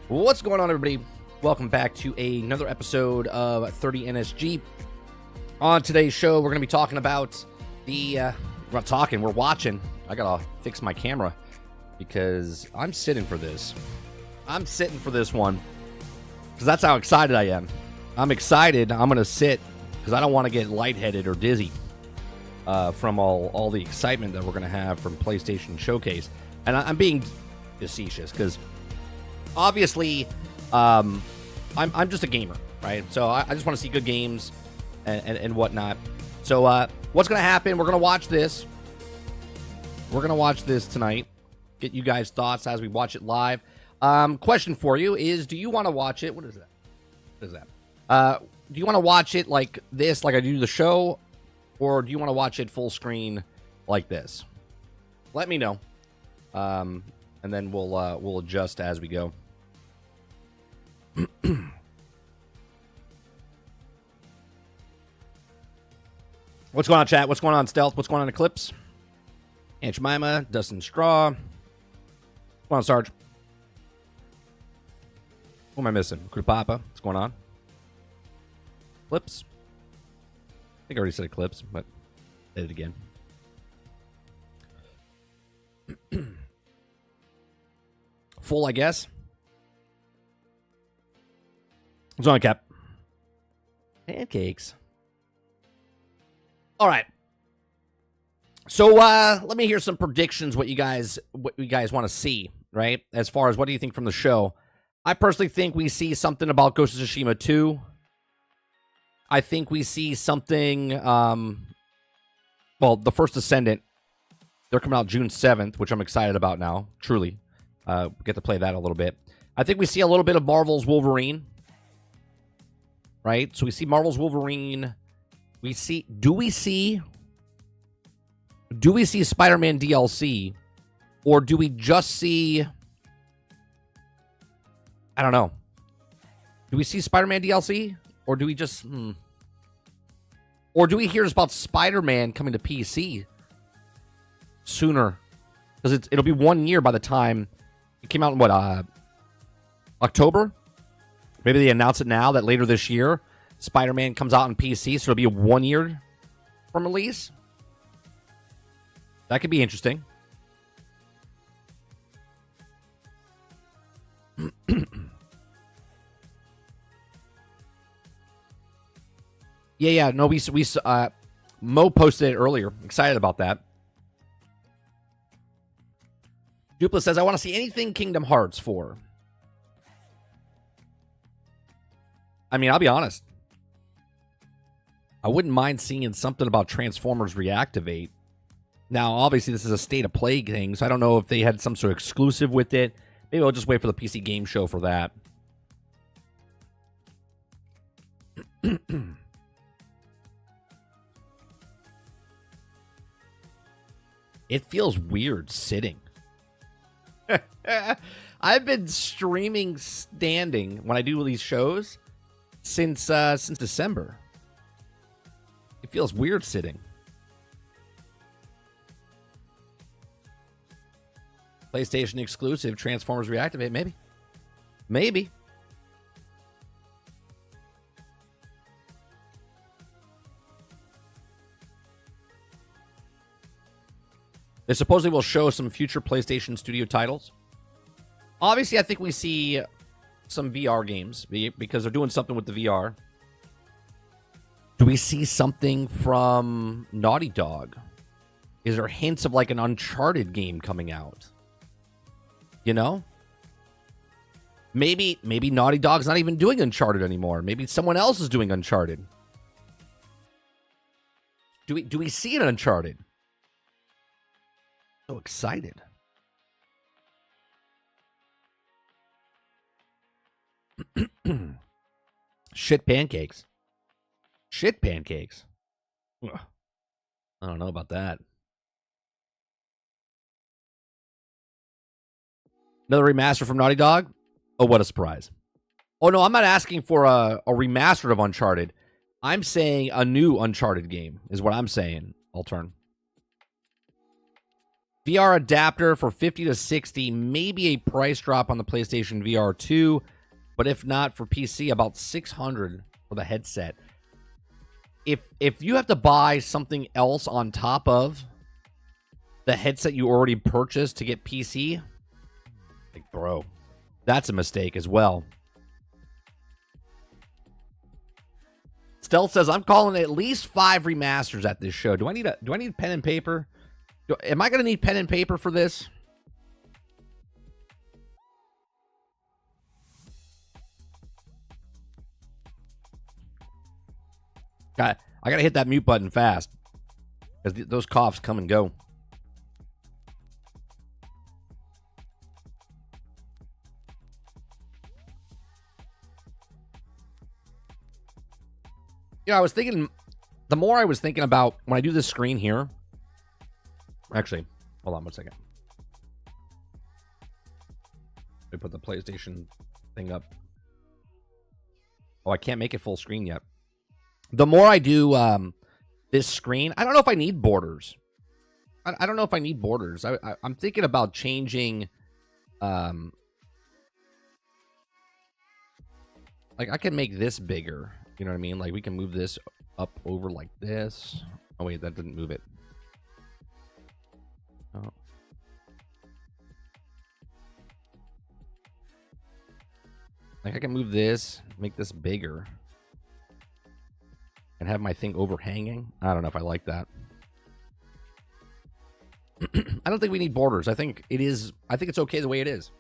What's going on, everybody? Welcome back to another episode of 30 NSG. On today's show, we're going to be talking about we're watching. I got to fix my camera because I'm sitting for this. I'm sitting for this one because that's how excited I am. I'm excited. I'm going to sit because I don't want to get lightheaded or dizzy from all the excitement that we're going to have from PlayStation Showcase. And I'm being facetious because obviously, I'm just a gamer, right? So I just want to see good games and whatnot. So what's going to happen? We're going to watch this. We're going to watch this tonight. Get you guys' thoughts as we watch it live. Question for you is, do you want to watch it? What is that? What is that? Do you want to watch it like this, like I do the show? Or do you want to watch it full screen like this? Let me know. And then we'll adjust as we go. What's going on, chat? What's going on, Stealth? What's going on, Eclipse? Aunt Jemima, Dustin Straw. What's going on, Sarge? Who am I missing? Krupapa. What's going on? Eclipse. I think I already said Eclipse, but did it again. Full, I guess. What's on, Cap? Pancakes. All right. So let me hear some predictions. What you guys want to see, right? As far as what do you think from the show? I personally think we see something about Ghost of Tsushima 2. I think we see something. Well, the First Descendant. They're coming out June 7th, which I'm excited about now. Truly. Get to play that a little bit. I think we see a little bit of Marvel's Wolverine. Right? So we see Marvel's Wolverine. Do we see Spider-Man DLC? Or do we just see, I don't know. Do we see Spider-Man DLC? Or do we just Or do we hear about Spider-Man coming to PC sooner? Because it'll be 1 year by the time it came out in what, October? Maybe they announce it now that later this year, Spider-Man comes out on PC, so it'll be a 1 year from release. That could be interesting. Yeah. No, we Mo posted it earlier. Excited about that. Dupla says, I want to see anything Kingdom Hearts 4. I mean, I'll be honest. I wouldn't mind seeing something about Transformers Reactivate. Now, obviously, this is a state of play thing, so I don't know if they had some sort of exclusive with it. Maybe I'll just wait for the PC game show for that. It feels weird sitting. I've been streaming standing when I do these shows since December. It feels weird sitting. PlayStation exclusive Transformers Reactivate, maybe. Maybe. They supposedly will show some future PlayStation Studio titles. Obviously, I think we see some VR games because they're doing something with the VR. Do we see something from Naughty Dog? Is there hints of like an Uncharted game coming out? You know? Maybe Naughty Dog's not even doing Uncharted anymore. Maybe someone else is doing Uncharted. Do we see an Uncharted? So excited. Shit pancakes. Shit pancakes. Ugh. I don't know about that. Another remaster from Naughty Dog? Oh, what a surprise. Oh, no, I'm not asking for a remaster of Uncharted. I'm saying a new Uncharted game is what I'm saying. I'll turn. VR adapter for 50 to 60, maybe a price drop on the PlayStation VR 2, but if not for PC, about 600 for the headset. If you have to buy something else on top of the headset you already purchased to get PC, like, bro, that's a mistake as well. Stealth says, I'm calling at least 5 remasters at this show. Do I need pen and paper? Am I going to need pen and paper for this? I got to hit that mute button fast, because those coughs come and go. You know, I was thinking, the more I was thinking about when I do this screen here. Actually, hold on one second. Let me put the PlayStation thing up. Oh, I can't make it full screen yet. The more I do this screen, I don't know if I need borders. I don't know if I need borders. I'm thinking about changing. Like, I can make this bigger. You know what I mean? Like, we can move this up over like this. Oh, wait, that didn't move it. Oh. Like, I can move this, make this bigger, and have my thing overhanging. I don't know if I like that. I don't think we need borders. I think it's okay the way it is.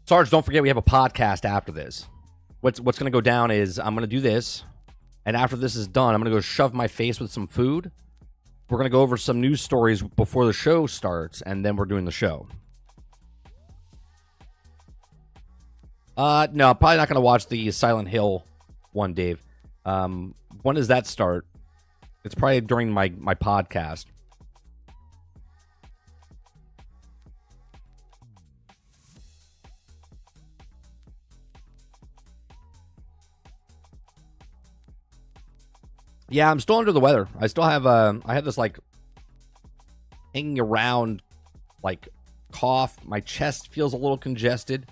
Sarge, don't forget we have a podcast after this. What's going to go down is I'm going to do this, and after this is done, I'm going to go shove my face with some food. We're going to go over some news stories before the show starts, and then we're doing the show. No, I'm probably not going to watch the Silent Hill one, Dave. When does that start? It's probably during my podcast. Yeah, I'm still under the weather. I still have I have this like hanging around like cough. My chest feels a little congested.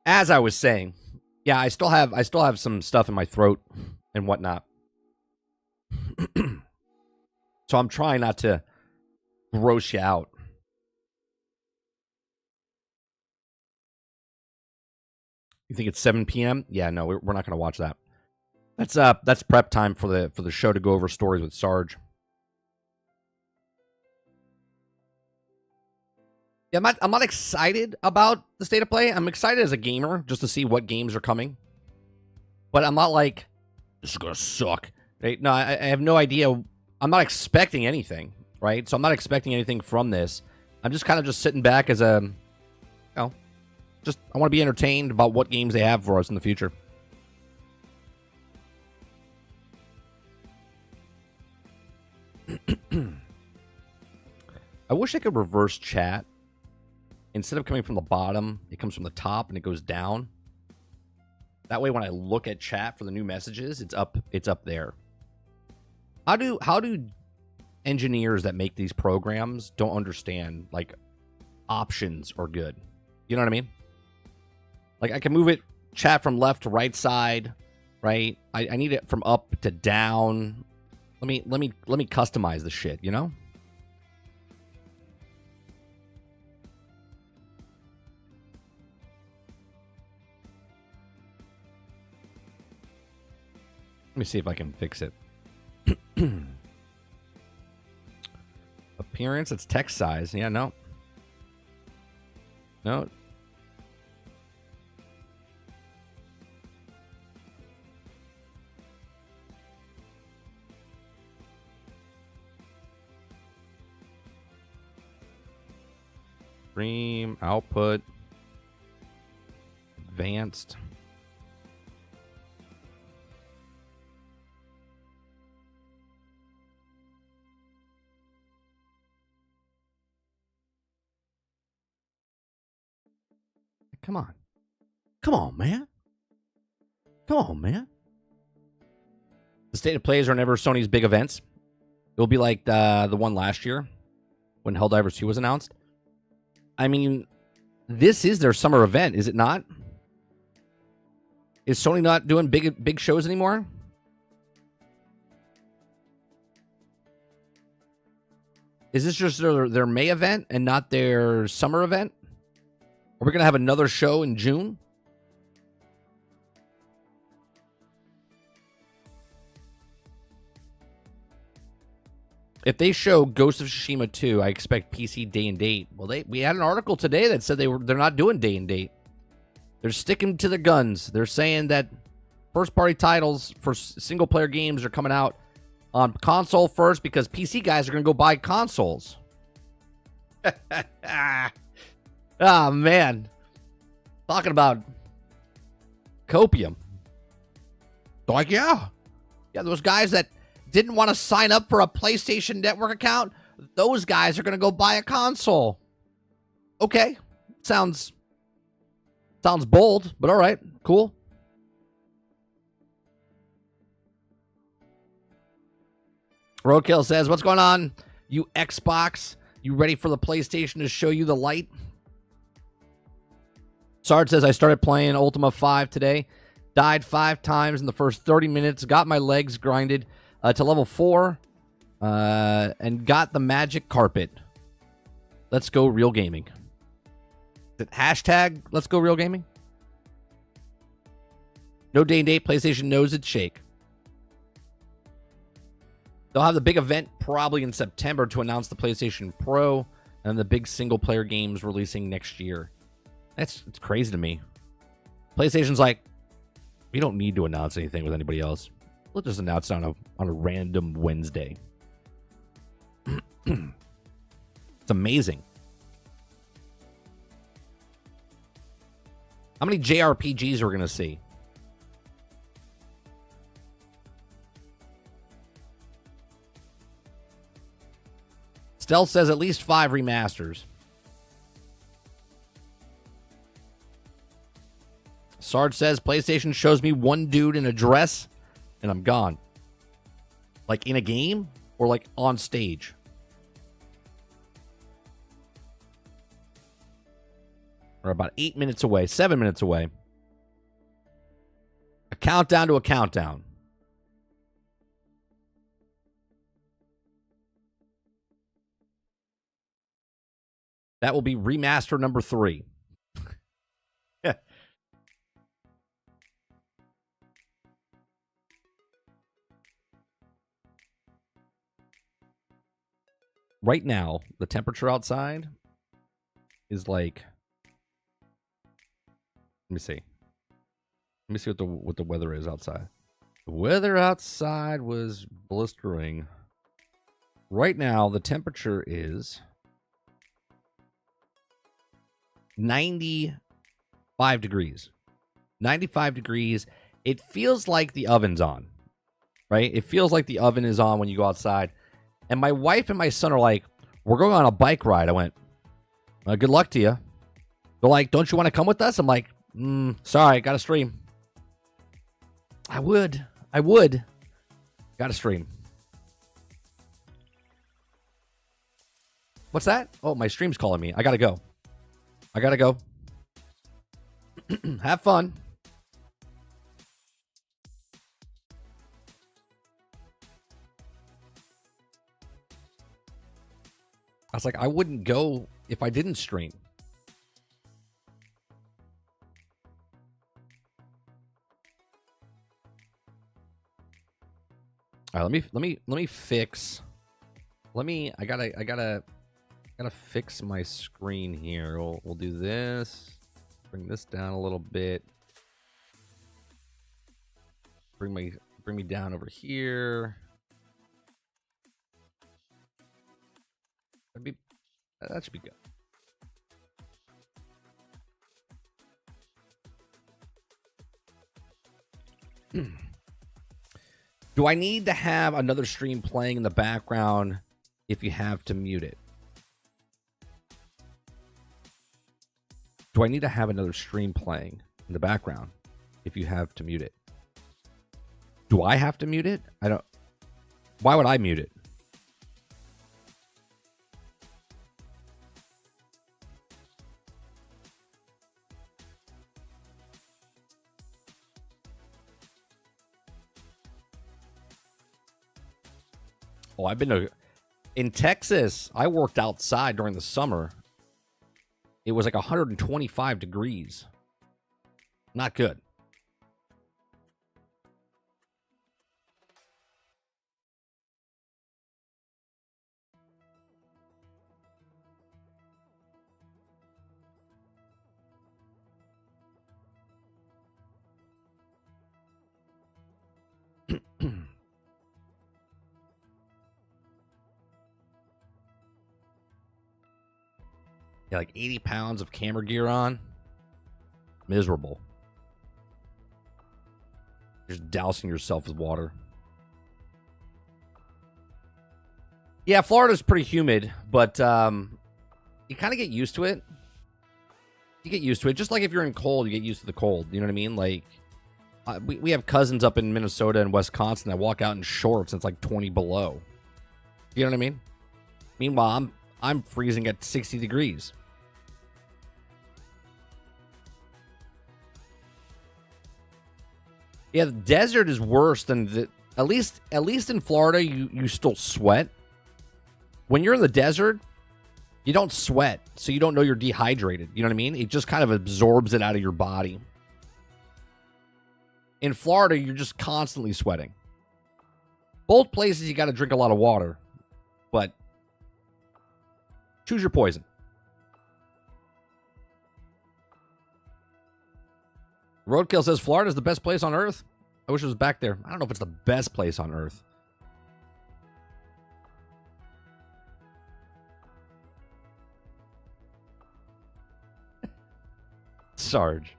As I was saying, yeah, I still have some stuff in my throat and whatnot. So I'm trying not to gross you out. You think it's 7 p.m.? Yeah, no, we're not going to watch that. That's prep time for the show to go over stories with Sarge. Yeah, I'm not excited about the state of play. I'm excited as a gamer just to see what games are coming. But I'm not like, this is going to suck. Right? No, I have no idea. I'm not expecting anything, right? So I'm not expecting anything from this. I'm just kind of just sitting back as a, I want to be entertained about what games they have for us in the future. I wish I could reverse chat. Instead of coming from the bottom, it comes from the top and it goes down. That way, when I look at chat for the new messages, it's up there. How do engineers that make these programs don't understand like options are good? You know what I mean? Like I can move it chat from left to right side, right? I need it from up to down. Let me customize the shit, you know? Let me see if I can fix it. Appearance, it's text size. Yeah, no. No. Stream, output, advanced. Come on. Come on, man. Come on, man. The state of plays are never Sony's big events. It'll be like the one last year when Helldivers 2 was announced. I mean, this is their summer event, is it not? Is Sony not doing big shows anymore? Is this just their May event and not their summer event? Are we going to have another show in June? If they show Ghost of Tsushima 2, I expect PC day and date. Well, we had an article today that said they're not doing day and date. They're sticking to the guns. They're saying that first-party titles for single-player games are coming out on console first because PC guys are going to go buy consoles. Oh, man. Talking about copium. Like, yeah, those guys that didn't want to sign up for a PlayStation Network account, those guys are going to go buy a console. Okay. Sounds bold, but all right. Cool. Roadkill says, what's going on, you Xbox? You ready for the PlayStation to show you the light? Sarge says, I started playing Ultima 5 today. Died 5 times in the first 30 minutes. Got my legs grinded to level 4. And got the magic carpet. Let's go real gaming. Is it hashtag let's go real gaming? No day and date. PlayStation knows its shake. They'll have the big event probably in September to announce the PlayStation Pro and the big single-player games releasing next year. It's crazy to me. PlayStation's like, we don't need to announce anything with anybody else. We'll just announce it on a random Wednesday. It's amazing. How many JRPGs are we going to see? Stealth says at least 5 remasters. Sarge says PlayStation shows me one dude in a dress and I'm gone. Like in a game or like on stage? We're about 8 minutes away, 7 minutes away. A countdown to a countdown. That will be remaster number 3. Right now, the temperature outside is like, let me see what the weather is outside. The weather outside was blistering. Right now, the temperature is 95 degrees. 95 degrees. It feels like the oven's on, right? It feels like the oven is on when you go outside. And my wife and my son are like, we're going on a bike ride. I went, good luck to you. They're like, don't you want to come with us? I'm like, sorry, got to stream. I would. Got to stream. What's that? Oh, my stream's calling me. I gotta go. Have fun. I was like, I wouldn't go if I didn't stream. All right, let me fix. I gotta fix my screen here. We'll do this. Bring this down a little bit. Bring me down over here. That should be good. Do I need to have another stream playing in the background if you have to mute it? Do I need to have another stream playing in the background if you have to mute it? Do I have to mute it? I don't. Why would I mute it? Oh, I've been in Texas. I worked outside during the summer. It was like 125 degrees. Not good. Yeah, like 80 pounds of camera gear on. Miserable. Just dousing yourself with water. Yeah, Florida's pretty humid, but you kind of get used to it. You get used to it. Just like if you're in cold, you get used to the cold. You know what I mean? Like, we have cousins up in Minnesota and Wisconsin that walk out in shorts and it's like 20 below. You know what I mean? Meanwhile, I'm freezing at 60 degrees. Yeah, the desert is worse than the at least in Florida you still sweat. When you're in the desert, you don't sweat, so you don't know you're dehydrated. You know what I mean? It just kind of absorbs it out of your body. In Florida, you're just constantly sweating. Both places you got to drink a lot of water, but choose your poison. Roadkill says Florida's the best place on earth. I wish it was back there. I don't know if it's the best place on earth. Sarge.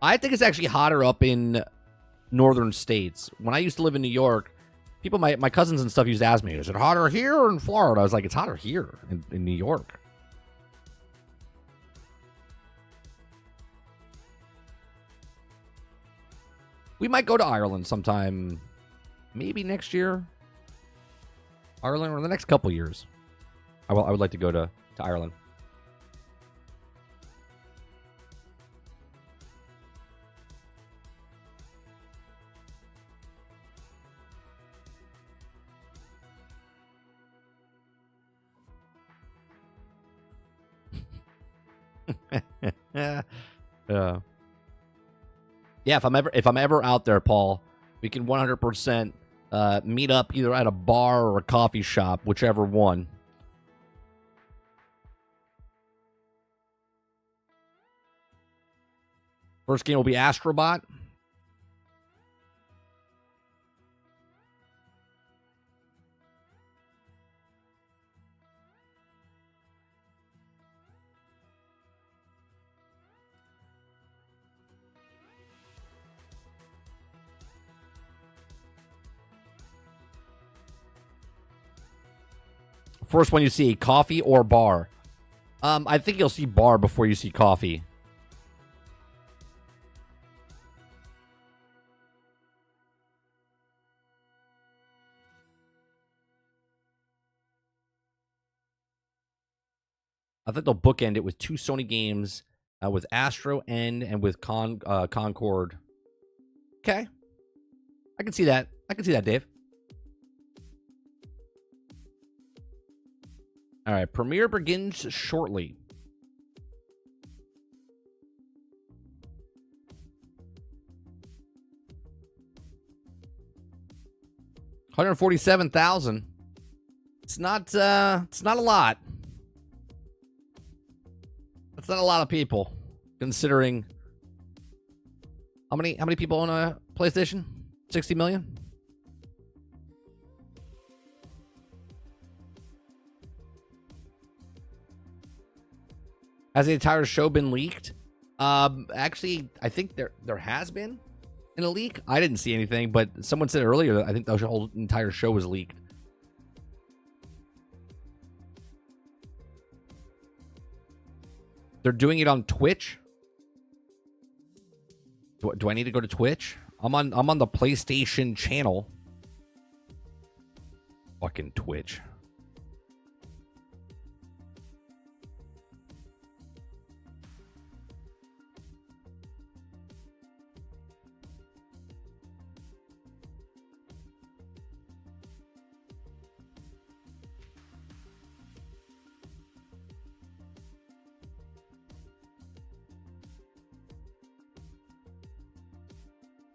I think it's actually hotter up in northern states. When I used to live in New York, people, my cousins and stuff used to ask me, is it hotter here or in Florida? I was like, it's hotter here in New York. We might go to Ireland sometime, maybe next year. Ireland, or the next couple years. I would like to go to Ireland. Yeah, if I'm ever out there, Paul, we can 100% meet up either at a bar or a coffee shop, whichever one. First game will be Astrobot. First one you see, coffee or bar? I think you'll see bar before you see coffee. I think they'll bookend it with 2 Sony games, with Astro End and with Concord. Okay. I can see that. I can see that, Dave. All right. Premiere begins shortly. $147,000. It's not a lot. That's not a lot of people, considering how many people own a PlayStation? 60 million? Has the entire show been leaked? Actually, I think there has been in a leak. I didn't see anything, but someone said earlier that I think the whole entire show was leaked. They're doing it on Twitch. Do I need to go to Twitch? I'm on the PlayStation channel. Fucking Twitch.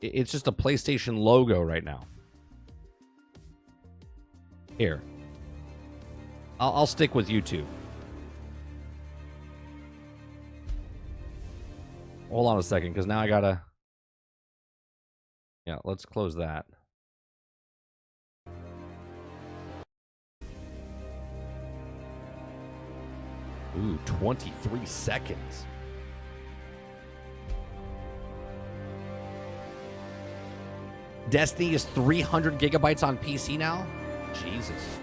It's just a PlayStation logo right now. Here. I'll stick with YouTube. Hold on a second, because now I gotta... Yeah, let's close that. Ooh, 23 seconds. Destiny is 300 gigabytes on PC now? Jesus.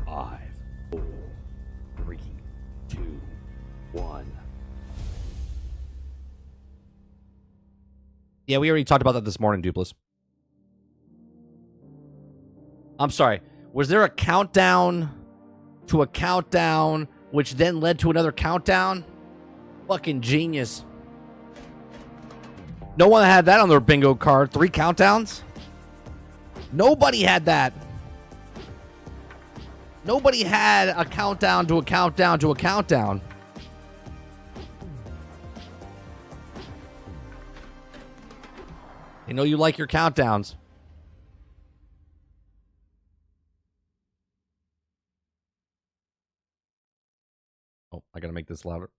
Five, 4, 3, 2, 1. Yeah, we already talked about that this morning, Dupless. I'm sorry. Was there a countdown to a countdown, which then led to another countdown? Fucking genius. No one had that on their bingo card. 3 countdowns? Nobody had that. Nobody had a countdown to a countdown to a countdown. I know you like your countdowns. Oh, I gotta make this louder.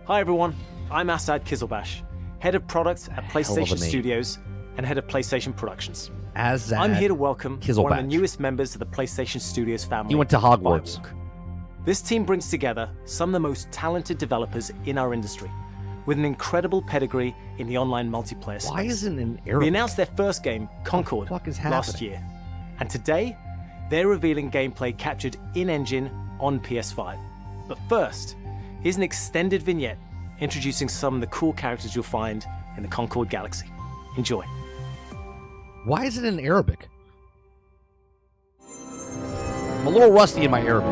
Hi everyone, I'm Asad Kizilbash, Head of Products at PlayStation Studios and Head of PlayStation Productions. I'm here to welcome one of the newest members of the PlayStation Studios family. He went to Hogwarts. Firewalk. This team brings together some of the most talented developers in our industry, with an incredible pedigree in the online multiplayer space. Why isn't an Arabic? We announced their first game, Concord, last year, and today they're revealing gameplay captured in-engine on PS5. But first, here's an extended vignette introducing some of the cool characters you'll find in the Concord Galaxy. Enjoy. Why is it in Arabic? I'm a little rusty in my Arabic.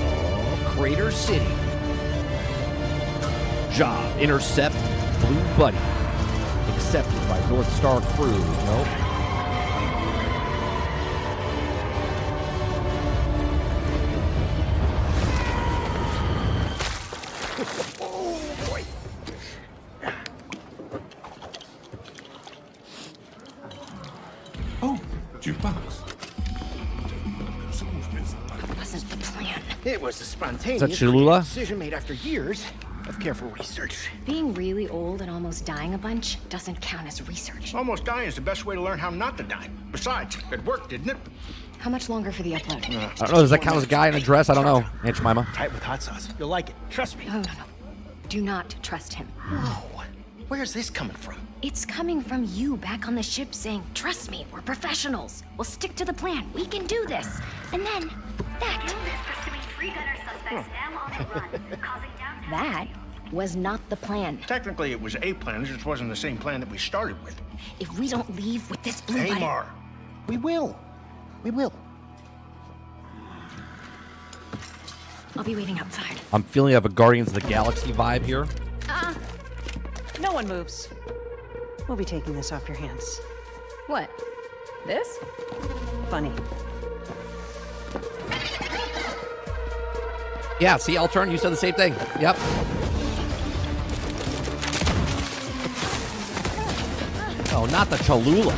Oh, Crater City. Job, intercept Blue Buddy. Accepted by North Star crew. Nope. Oh, boy. Oh, jukebox. It wasn't the plan. It was a spontaneous Is that Cholula? decision made after years of careful research. Being really old and almost dying a bunch doesn't count as research. Almost dying is the best way to learn how not to die. Besides, it worked, didn't it? How much longer for the upload? I don't know. Does that count as a guy in a dress? I don't know. Aunt Jemima. Try it with hot sauce. You'll like it. Trust me. No. Do not trust him. Oh, where's this coming from? It's coming from you back on the ship saying, trust me, we're professionals. We'll stick to the plan. We can do this. And then, that. That was not the plan. Technically, it was a plan. It just wasn't the same plan that we started with. If we don't leave with this blue button... Amar, we will. We will. I'll be waiting outside. I'm feeling I have a Guardians of the Galaxy vibe here. No one moves. We'll be taking this off your hands. What? This? Funny. Yeah, see, I'll turn. You said the same thing. Yep. Oh, not the Cholula.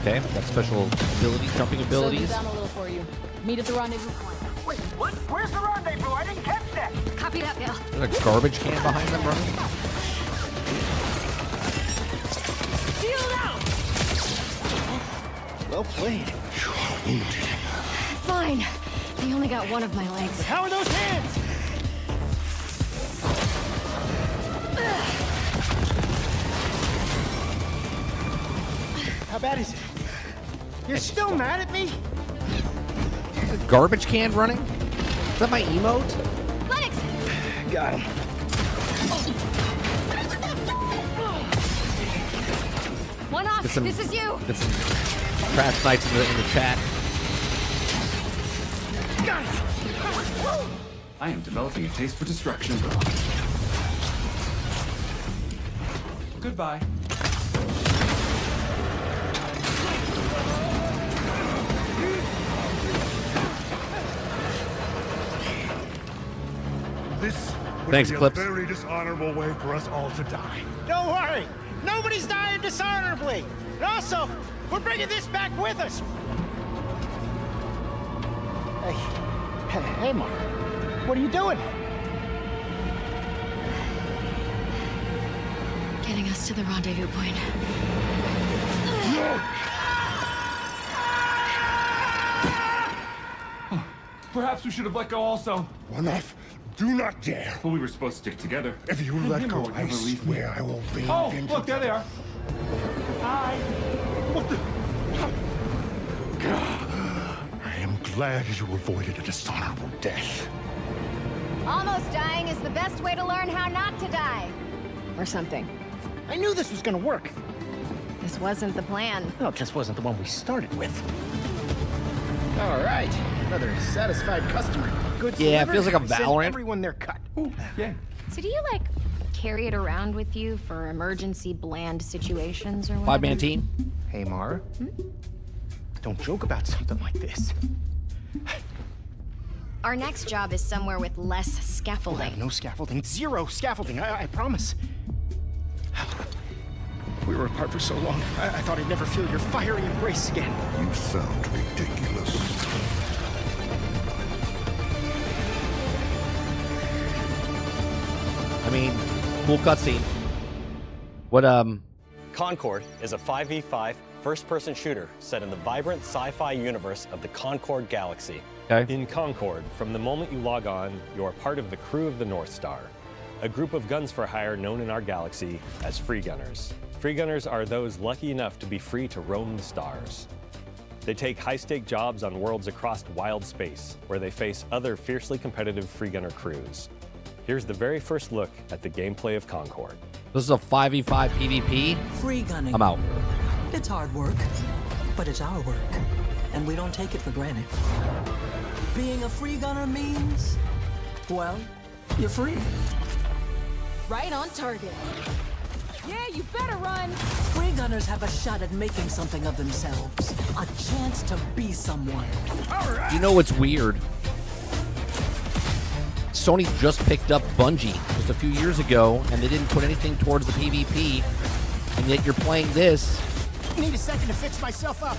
Okay, got special abilities, jumping abilities. Slow down a little for you. Meet at the rendezvous point. Wait, what? Where's the rendezvous? I didn't catch that. Copy that, Bill. There's a garbage can behind them running. Shield out! Well played. Fine. They only got one of my legs. How are those hands? How bad is it? You're still mad at me? A garbage can running? Is that my emote? Lennox! Got him. One off. Get some- This is you. Get some trash knights in the chat. I am developing a taste for destruction. Goodbye. This would Thanks, be Clips. a very dishonorable way for us all to die. Don't worry. Nobody's dying dishonorably. And also, we're bringing this back with us. Hey, Mark. What are you doing? Getting us to the rendezvous point. Perhaps we should have let go also. One off. Do not dare. Well, we were supposed to stick together. If you And let him go, would I never leave me. swear I will be Oh, vengeance. look, there they are. Hi. What the? I am glad you avoided a dishonorable death. Almost dying is the best way to learn how not to die. Or something. I knew this was gonna work. This wasn't the plan. No, it just wasn't the one we started with. All right, another satisfied customer. Good. Yeah, it delivered. feels like a Send Valorant. everyone their cut. Ooh, yeah. So do you, like, carry it around with you for emergency bland situations or whatever? 5-man team. Hey, Mara. Don't joke about something like this. Our next job is somewhere with less We'll have scaffolding. no scaffolding. Zero scaffolding. I promise. We were apart for so long. I thought I'd never feel your fiery embrace again. You sound ridiculous. I mean, cool cutscene. What, Concord is a 5v5 first-person shooter set in the vibrant sci-fi universe of the Concord Galaxy. okay. In Concord, from the moment you log on, you are part of the crew of the North Star, a group of guns for hire known in our galaxy as free gunners. Free gunners are those lucky enough to be free to roam the stars. They take high-stake jobs on worlds across wild space, where they face other fiercely competitive free gunner crews. Here's the very first look at the gameplay of Concord. This is a 5v5 PvP. Free gunning. I'm out. It's hard work, but it's our work, and we don't take it for granted. Being a free gunner means, well, you're free. Right on target. Yeah, you better run. Free gunners have a shot at making something of themselves, a chance to be someone. You know what's weird? Sony just picked up Bungie just a few years ago, and they didn't put anything towards the PvP, and yet you're playing this. Need a second to fix myself up.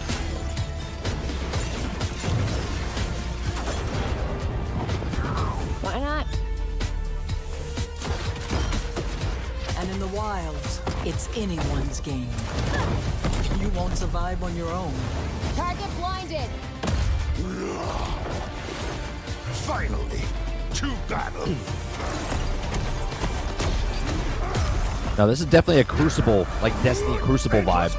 Why not? And in the wilds, it's anyone's game. You won't survive on your own. Target blinded. Finally, to battle. Now, this is definitely a Crucible, like Destiny Crucible vibe.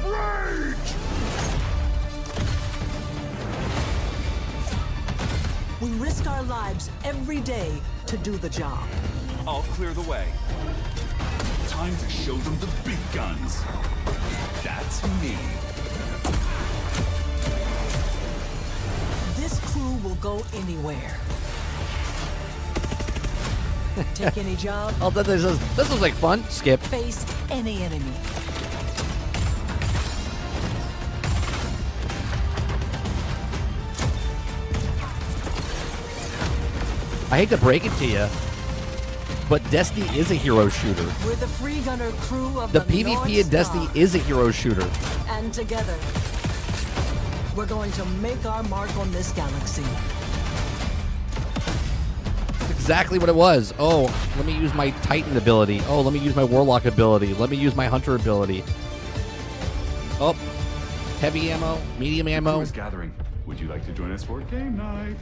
We risk our lives every day to do the job. I'll clear the way. Time to show them the big guns. That's me. This crew will go anywhere. Take any job. Oh, this was like fun. Skip. Face any enemy. I hate to break it to you, but Destiny is a hero shooter. We're the free gunner crew of The the PvP North in Destiny Star. is a hero shooter. And together, we're going to make our mark on this galaxy. That's exactly what it was. Oh, let me use my Titan ability. Oh, let me use my Warlock ability. Let me use my Hunter ability. Oh, heavy ammo, medium ammo. Gathering. Would you like to join us for game night?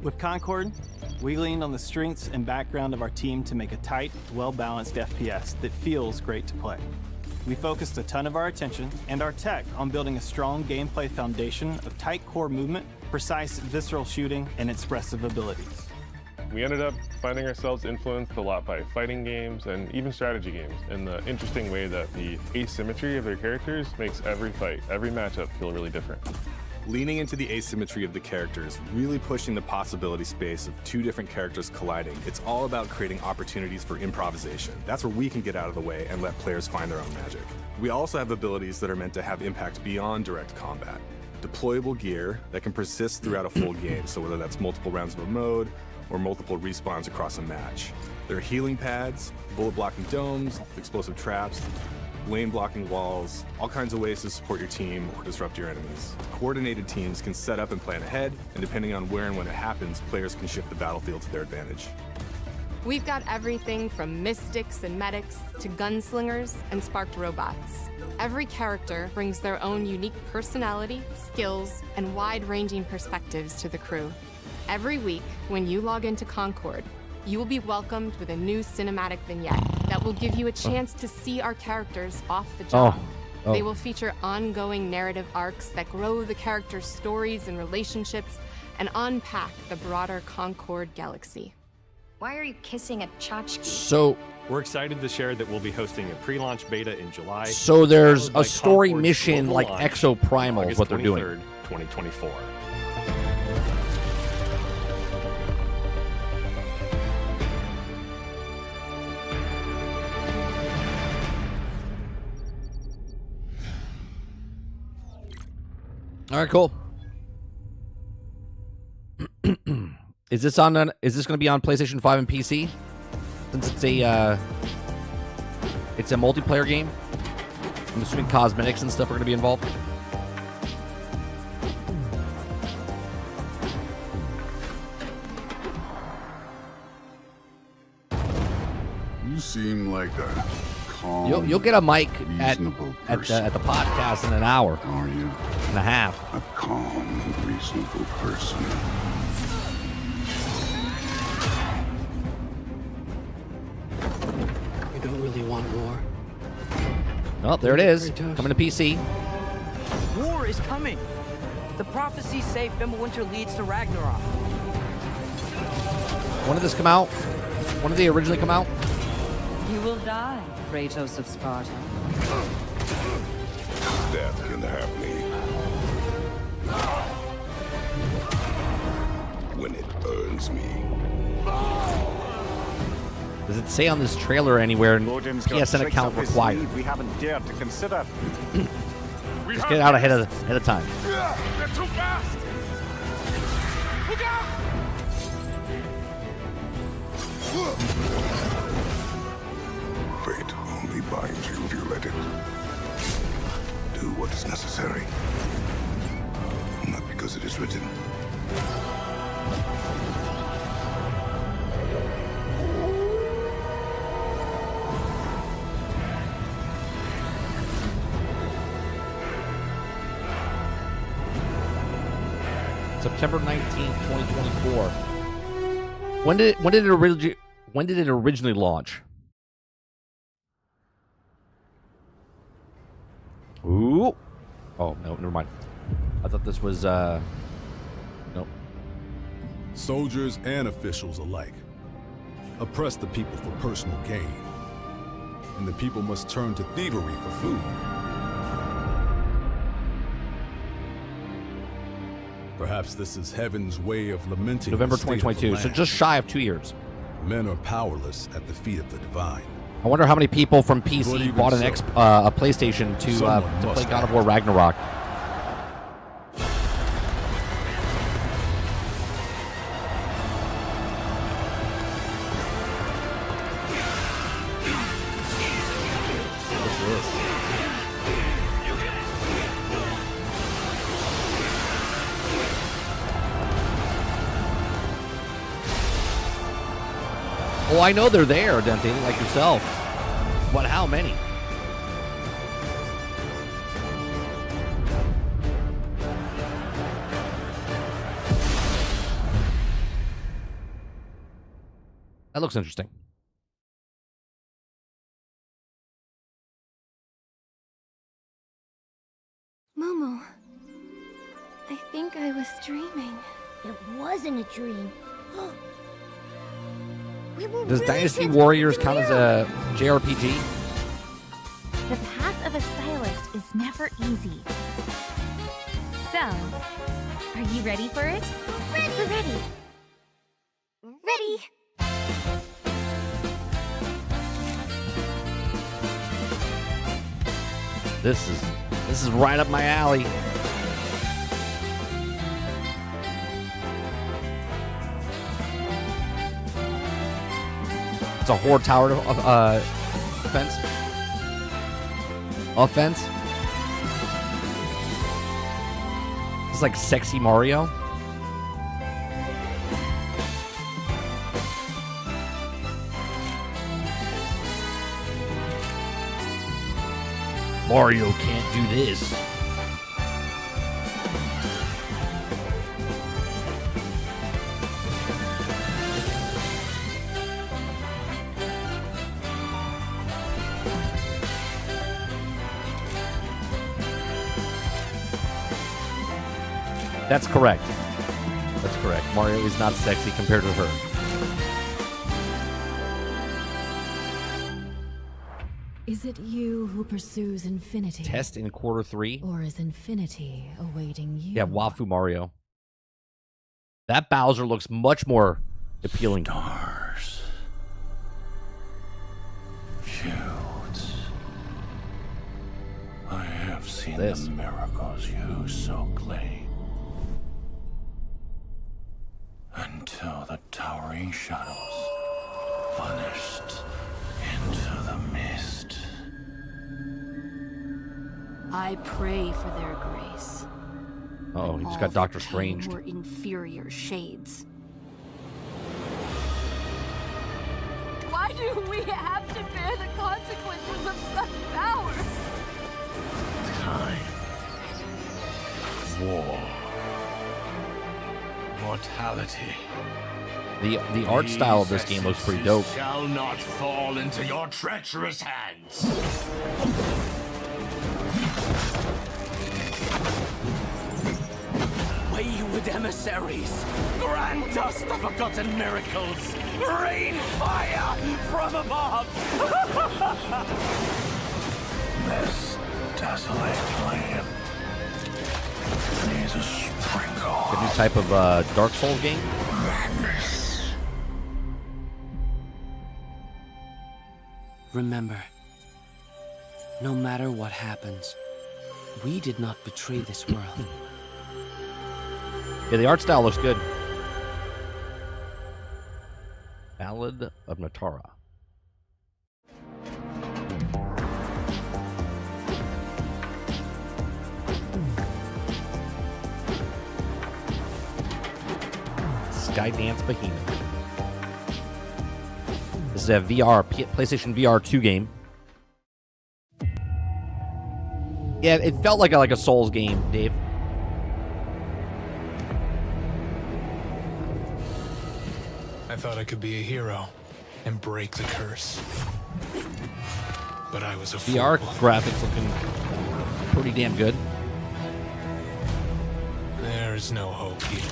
With Concord, we leaned on the strengths and background of our team to make a tight, well-balanced FPS that feels great to play. We focused a ton of our attention and our tech on building a strong gameplay foundation of tight core movement, precise visceral shooting, and expressive abilities. We ended up finding ourselves influenced a lot by fighting games and even strategy games in the interesting way that the asymmetry of their characters makes every fight, every matchup feel really different. Leaning into the asymmetry of the characters, really pushing the possibility space of two different characters colliding. It's all about creating opportunities for improvisation. That's where we can get out of the way and let players find their own magic. We also have abilities that are meant to have impact beyond direct combat. Deployable gear that can persist throughout a full game, so whether that's multiple rounds of a mode or multiple respawns across a match. There are healing pads, bullet blocking domes, explosive traps, lane blocking walls, all kinds of ways to support your team or disrupt your enemies. Coordinated teams can set up and plan ahead, and depending on where and when it happens, players can shift the battlefield to their advantage. We've got everything from mystics and medics to gunslingers and sparked robots. Every character brings their own unique personality, skills, and wide-ranging perspectives to the crew. Every week, when you log into Concord, you will be welcomed with a new cinematic vignette that will give you a chance to see our characters off the job. Oh. They will feature ongoing narrative arcs that grow the characters' stories and relationships and unpack the broader Concord galaxy. Why are you kissing a tchotchke? So we're excited to share that we'll be hosting a pre-launch beta in July. So there's a story Concord's mission global like launch, Exoprimal is August what they're doing. 23rd, 2024. All right, cool. Is this going to be on PlayStation 5 and PC? Since it's a multiplayer game. I'm assuming cosmetics and stuff are going to be involved. You seem like a calm, You'll get a mic at reasonable the podcast in an hour. Are you? And a half. A calm, reasonable person. You don't really want war. Oh, there it is. Coming to PC. War is coming. The prophecies say Fimbulwinter leads to Ragnarok. When did this come out? When did they originally come out? You will die, Kratos of Sparta. Death can have me when it earns me. Does it say on this trailer anywhere? PSN account required. We haven't dared to consider. Just get out ahead of time. They're too fast. Look out! Fate only binds you if you let it. Do what is necessary. Not because it is written. September 19th, 2024. When did it originally launch? Ooh. Oh, no, never mind. I thought this was nope. Soldiers and officials alike oppress the people for personal gain, and the people must turn to thievery for food. Perhaps this is heaven's way of lamenting November the state of the 2022, so land. just shy of 2 years. Men are powerless at the feet of the divine. I wonder how many people from PC But even bought so, a PlayStation to someone play must God of act. War Ragnarok. What's this? Oh, I know they're there, Dante, like yourself. But how many? That looks interesting. Momo, I think I was dreaming. It wasn't a dream. We were Does really Dynasty transported Warriors to count as a JRPG? The path of a stylist is never easy. So, are you ready for it? Ready. This is right up my alley. It's a horde tower offense. It's like sexy Mario. Mario can't do this. That's correct. That's correct. Mario is not sexy compared to her. Is it you who pursues infinity? Test in Q3. Or is infinity awaiting you? Yeah, Wafu Mario. That Bowser looks much more appealing. Stars. Fields. I have seen This. the miracles you so claim. Until the towering shadows vanished into the mist. I pray for their grace. Oh, he just All got Doctor that Strange. were inferior shades. Why do we have to bear the consequences of such power? Time. War. Mortality. The art style of this game looks pretty dope. Shall not fall into your treacherous hands. Wayward emissaries, grant us the forgotten miracles. Rain fire from above. This desolate land needs a sprinkle. A new type of Dark Souls game. Remember, no matter what happens, we did not betray this world. Yeah, the art style looks good. Ballad of Natara. Skydance Behemoth. This is a PlayStation VR 2 game. Yeah, it felt like a Souls game, Dave. I thought I could be a hero and break the curse. But I was a VR fool. graphics looking pretty damn good. There's no hope here.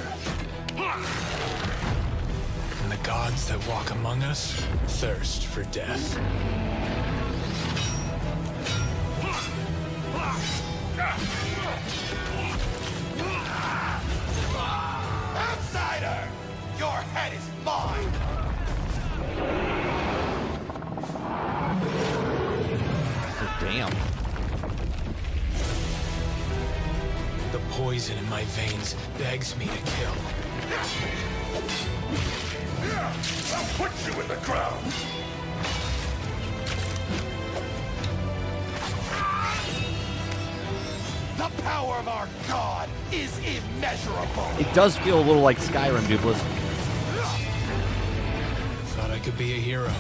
And the gods that walk among us thirst for death. Outsider! Your head is mine! Oh, damn. The poison in my veins begs me to kill. I'll put you in the ground! The power of our god is immeasurable! It does feel a little like Skyrim, Dublis. Thought I could be a hero.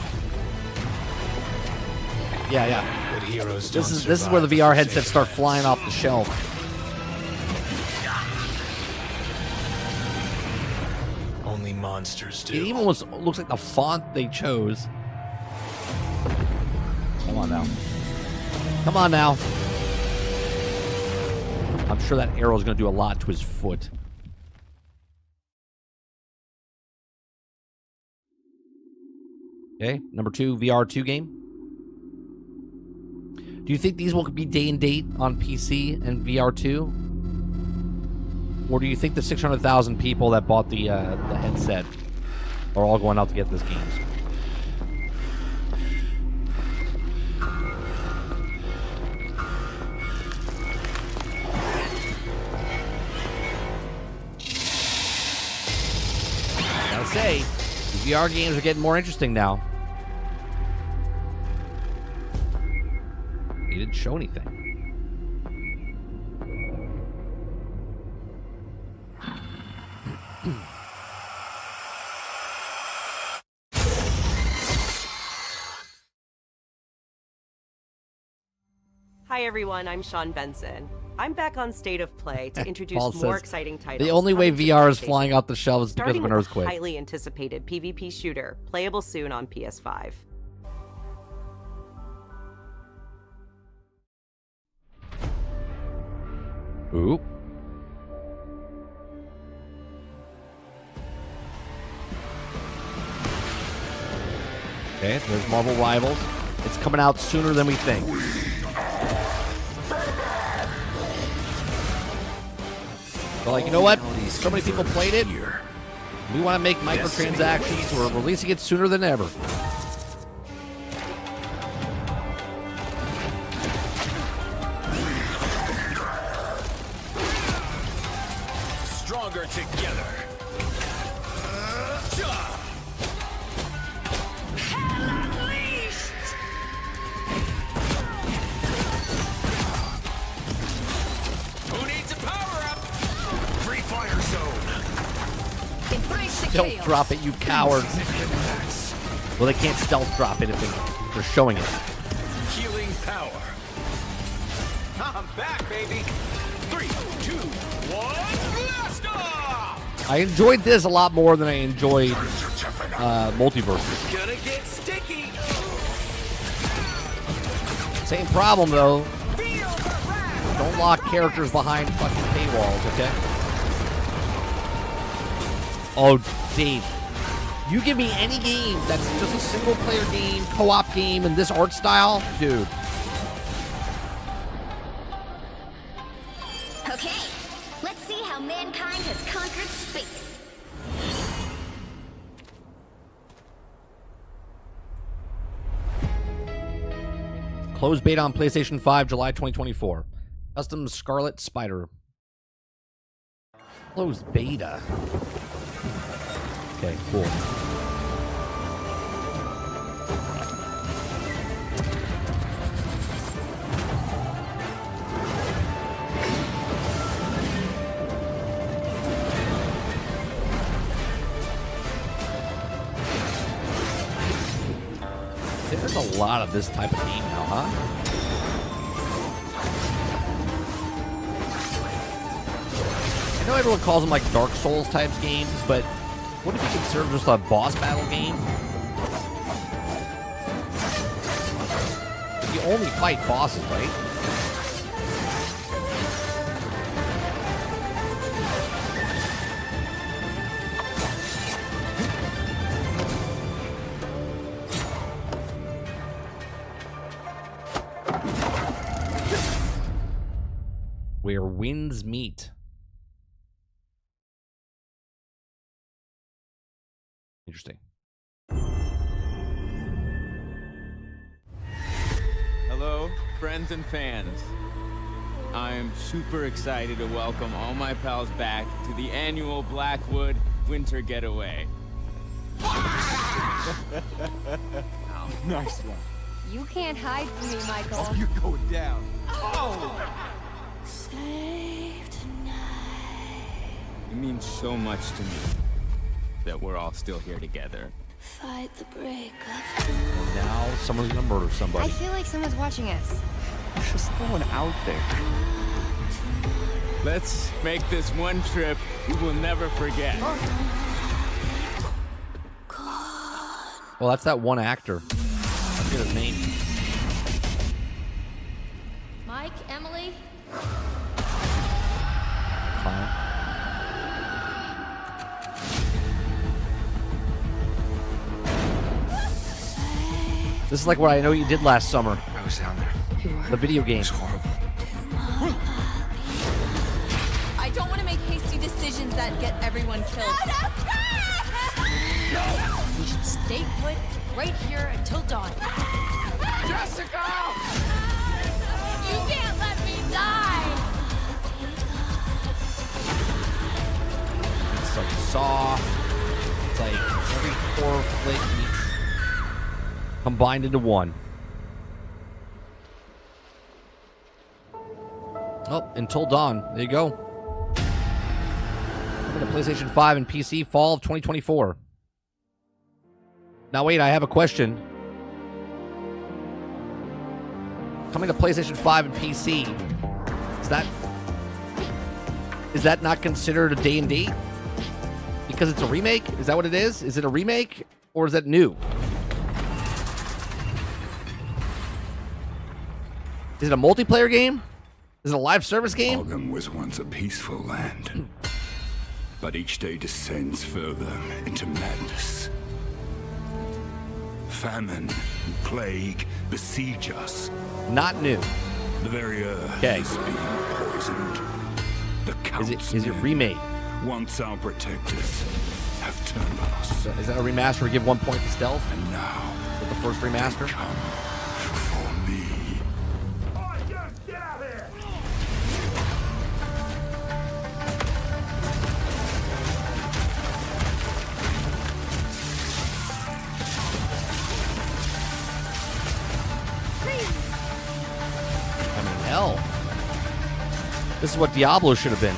Yeah, yeah. But heroes This don't is where the survive VR headsets start flying off the shelf. Only monsters do. It even looks like the font they chose. Come on now. Come on now. I'm sure that arrow is going to do a lot to his foot. Okay, number 2, VR2 game. Do you think these will be day and date on PC and VR2? Or do you think the 600,000 people that bought the headset are all going out to get this game? Gotta say, the VR games are getting more interesting now. He didn't show anything. Hi everyone, I'm Sean Benson. I'm back on State of Play to introduce Paul more says, exciting titles. the only way coming to VR is PlayStation. flying out the shelves is because Starting of an with earthquake. a highly anticipated PvP shooter, playable soon on PS5. Ooh. Okay, there's Marvel Rivals. It's coming out sooner than we think. So, like, you know what? So many people played it. We want to make microtransactions. We're releasing it sooner than ever. Stronger together. Who needs a power-up? Free fire zone. Stealth drop it, you cowards. Well, they can't stealth drop it if they're showing it. Healing power. I'm back, baby. 3, 2, 1, blast off! I enjoyed this a lot more than I enjoyed Multiverses. Gonna get sticky. Same problem, though. Don't lock characters behind fucking paywalls, okay? Oh, Dave. You give me any game that's just a single-player game, co-op game, and this art style, dude. Okay, let's see how mankind has conquered space. Closed beta on PlayStation 5, July 2024. Custom Scarlet Spider. Closed beta. Okay, cool. There's a lot of this type of game now, huh? I know everyone calls them like Dark Souls types games, but What if you consider just a boss battle game? You only fight bosses, right? Where winds meet. Interesting. Hello, friends and fans. I'm super excited to welcome all my pals back to the annual Blackwood Winter Getaway. Nice one. You can't hide from me, Michael. Oh, you're going down. Oh! It means so much to me that we're all still here together. Fight the break And now someone's gonna murder somebody. I feel like someone's watching us. There's just no one out there. Let's make this one trip we will never forget. Well, that's that one actor. I forget his name. Mike, Emily? Fine. This is like what I know you did last summer. I was down there. You were? The video game. It was horrible. I don't want to make hasty decisions that get everyone killed. No! We should stay put right here until dawn. Jessica! You can't let me die! It's like Saw. It's like every horror flick meets combined into one. Oh, Until Dawn. There you go. Coming to PlayStation 5 and PC fall of 2024. Now wait, I have a question. Coming to PlayStation 5 and PC. Is that not considered a day and date? Because it's a remake? Is that what it is? Is it a remake or is that new? Is it a multiplayer game? Is it a live service game? Arkham was once a peaceful land, but each day descends further into madness. Famine and plague besiege us. Not new. The very earth is being poisoned. The Is it remade? Once our protectors have turned on us. Is that a remaster? We give 1 point to stealth? And now, with the first remaster? Come for me. I mean, hell. This is what Diablo should have been.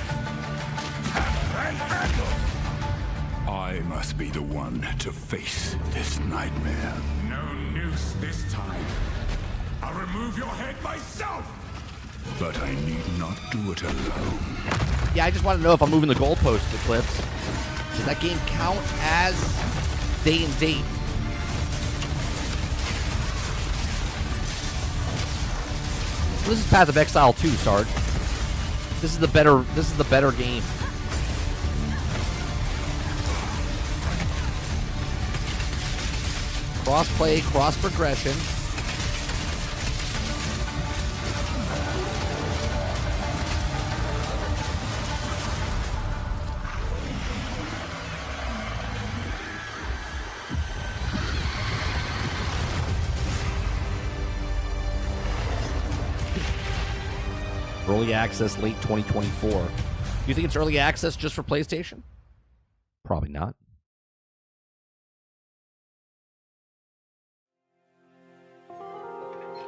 I must be the one to face this nightmare. No noose this time. I'll remove your head myself! But I need not do it alone. Yeah, I just want to know if I'm moving the goalpost, Eclipse. Does that game count as day and date? This is Path of Exile 2, Sarge. This is the better game. Cross-play, cross-progression. Early access late 2024. Do you think it's early access just for PlayStation? Probably not.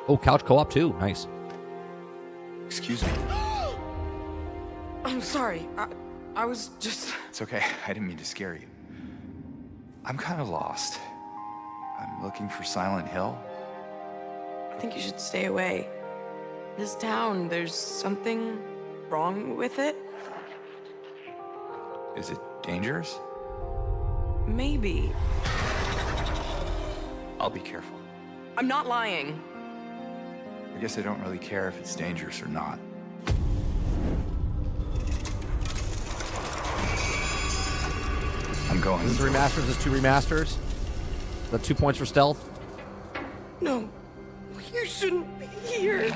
Oh, couch co-op too. Nice. Excuse me. I'm sorry. I was just... It's okay. I didn't mean to scare you. I'm kind of lost. I'm looking for Silent Hill. I think you should stay away. This town, there's something wrong with it. Is it dangerous? Maybe. I'll be careful. I'm not lying. I guess I don't really care if it's dangerous or not. I'm going. This is remasters. This is 2 remasters. Is that 2 points for stealth? No, you shouldn't be here.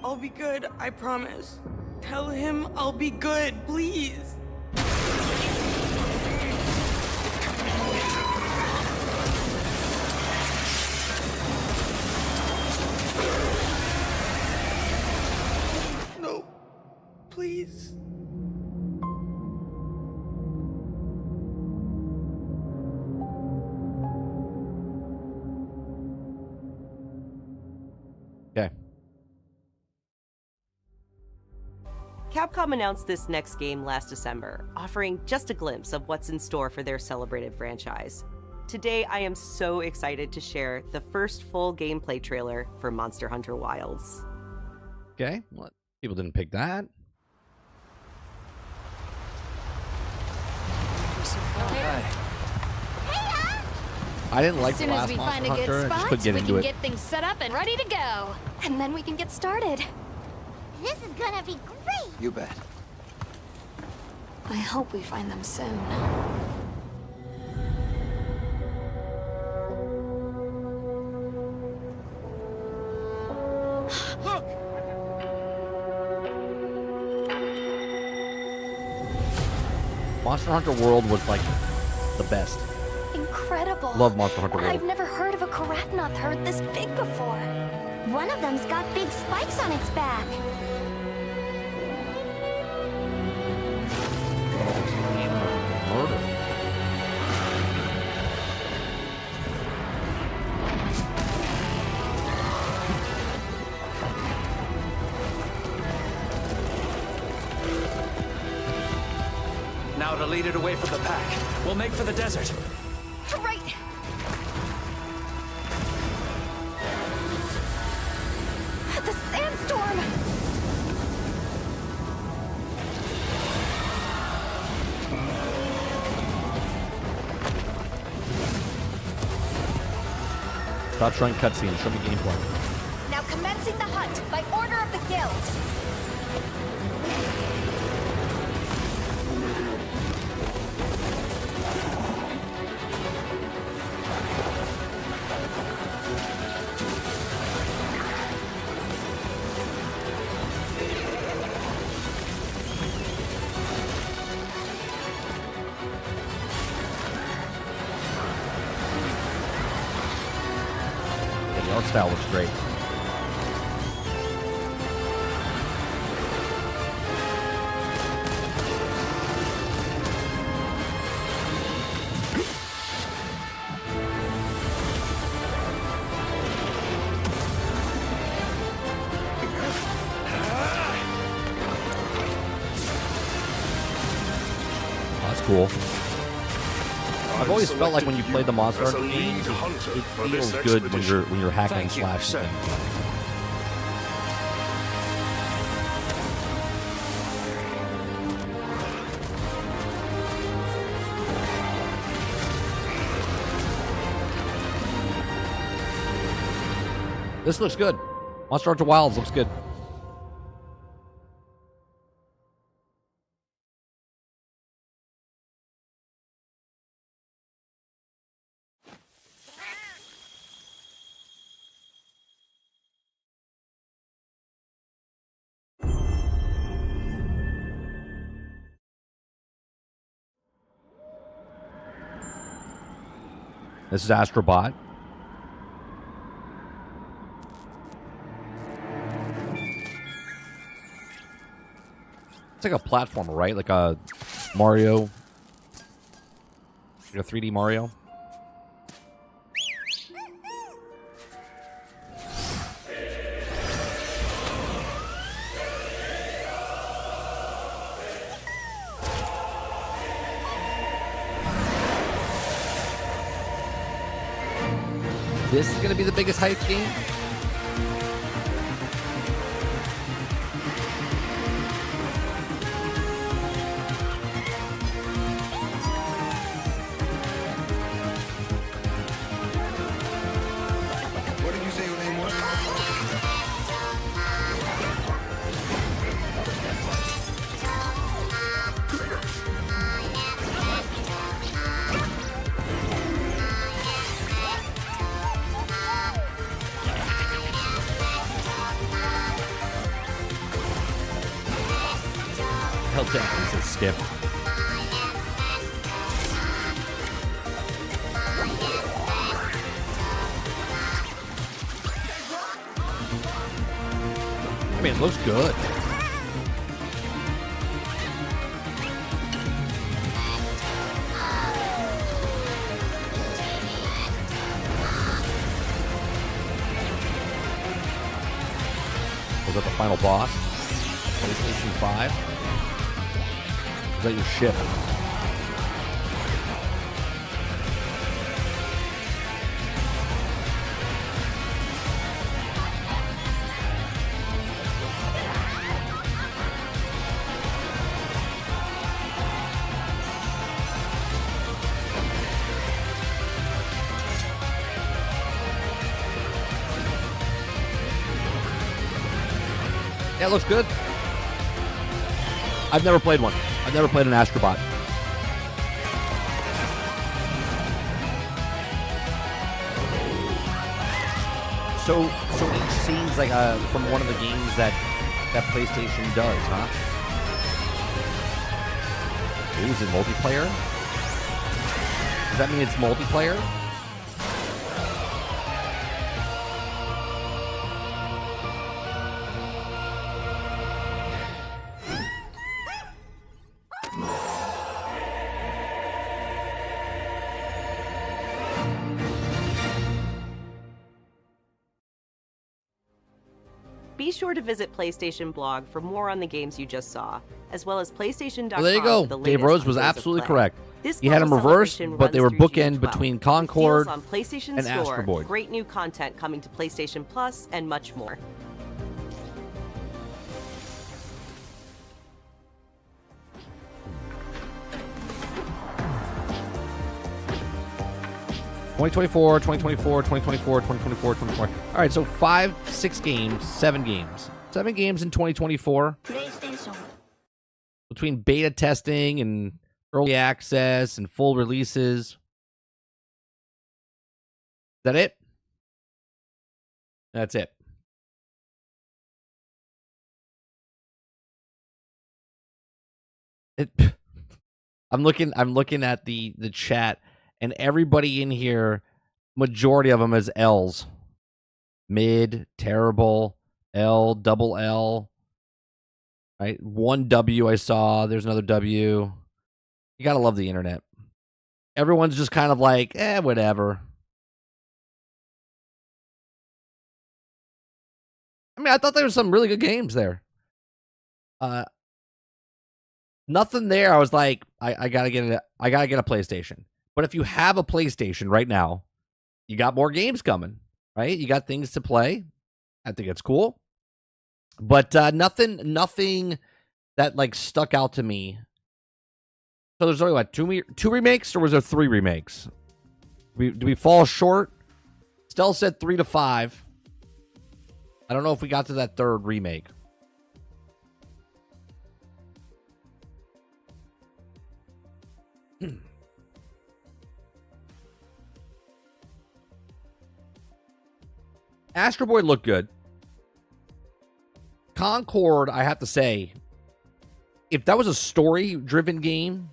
I'll be good, I promise. Tell him I'll be good, please. No, please. Okay. Capcom announced this next game last December, offering just a glimpse of what's in store for their celebrated franchise. Today, I am so excited to share the first full gameplay trailer for Monster Hunter Wilds. Okay. Well, people didn't pick that. I didn't like As the soon as last we Monster find a Hunter. good I just spot, couldn't get we into can it. get things set up and ready to go. And then we can get started. This is gonna be great! You bet. I hope we find them soon. Look! Monster Hunter World was like the best. Incredible. Love Monster Hunter World. I've never heard of a Karatnoth herd this big before. One of them's got big spikes on its back. Murder. Now to lead it away from the pack. We'll make for the desert. Right. The sandstorm. Stop showing cutscenes. Show me gameplay. Now commencing the hunt by order of the guild. Yeah, the art style looks great. That's cool. I've always felt like when you play the Monster Hunter games, it feels good when you're hacking and slashing things. This looks good. Monster Hunter Wilds looks good. This is Astrobot. It's like a platformer, right? Like a Mario. Like a 3D Mario. This is going to be the biggest heist game? What did you say your name was? Hell definitely says skip. I mean, it looks good. Was that the final boss? PlayStation 5? Is that your ship? Yeah, it looks good. I've never played one. I've never played an Astrobot. So each scene's like from one of the games that PlayStation does, huh? Ooh, is it multiplayer? Does that mean it's multiplayer? Be sure to visit PlayStation blog for more on the games you just saw, as well as PlayStation.com. Well, there you go. For the Dave latest Rose on was Days of absolutely Play. correct. This He had them global reversed, celebration but they were runs through bookend June 12th, between with Concord deals on PlayStation and Store, Astro Boy. great new content coming to PlayStation Plus, and much more. '24, 2024, 2024, 2024, 2024. All right, so 5, 6 games, 7 games. 7 games in 2024. Between beta testing and early access and full releases. Is that it? That's it. I'm looking at the chat, and everybody in here, majority of them is L's. Mid, terrible, L, double L. Right? One W I saw. There's another W. You gotta love the internet. Everyone's just kind of like, whatever. I mean, I thought there were some really good games there. Nothing there. I was like, I gotta get a PlayStation. But if you have a PlayStation right now, you got more games coming, right? You got things to play. I think it's cool. But nothing that like stuck out to me. So there's only what, two remakes, or was there 3 remakes? Do we fall short? Stell said 3 to 5. I don't know if we got to that 3rd remake. Astro Boy looked good. Concord, I have to say, if that was a story-driven game,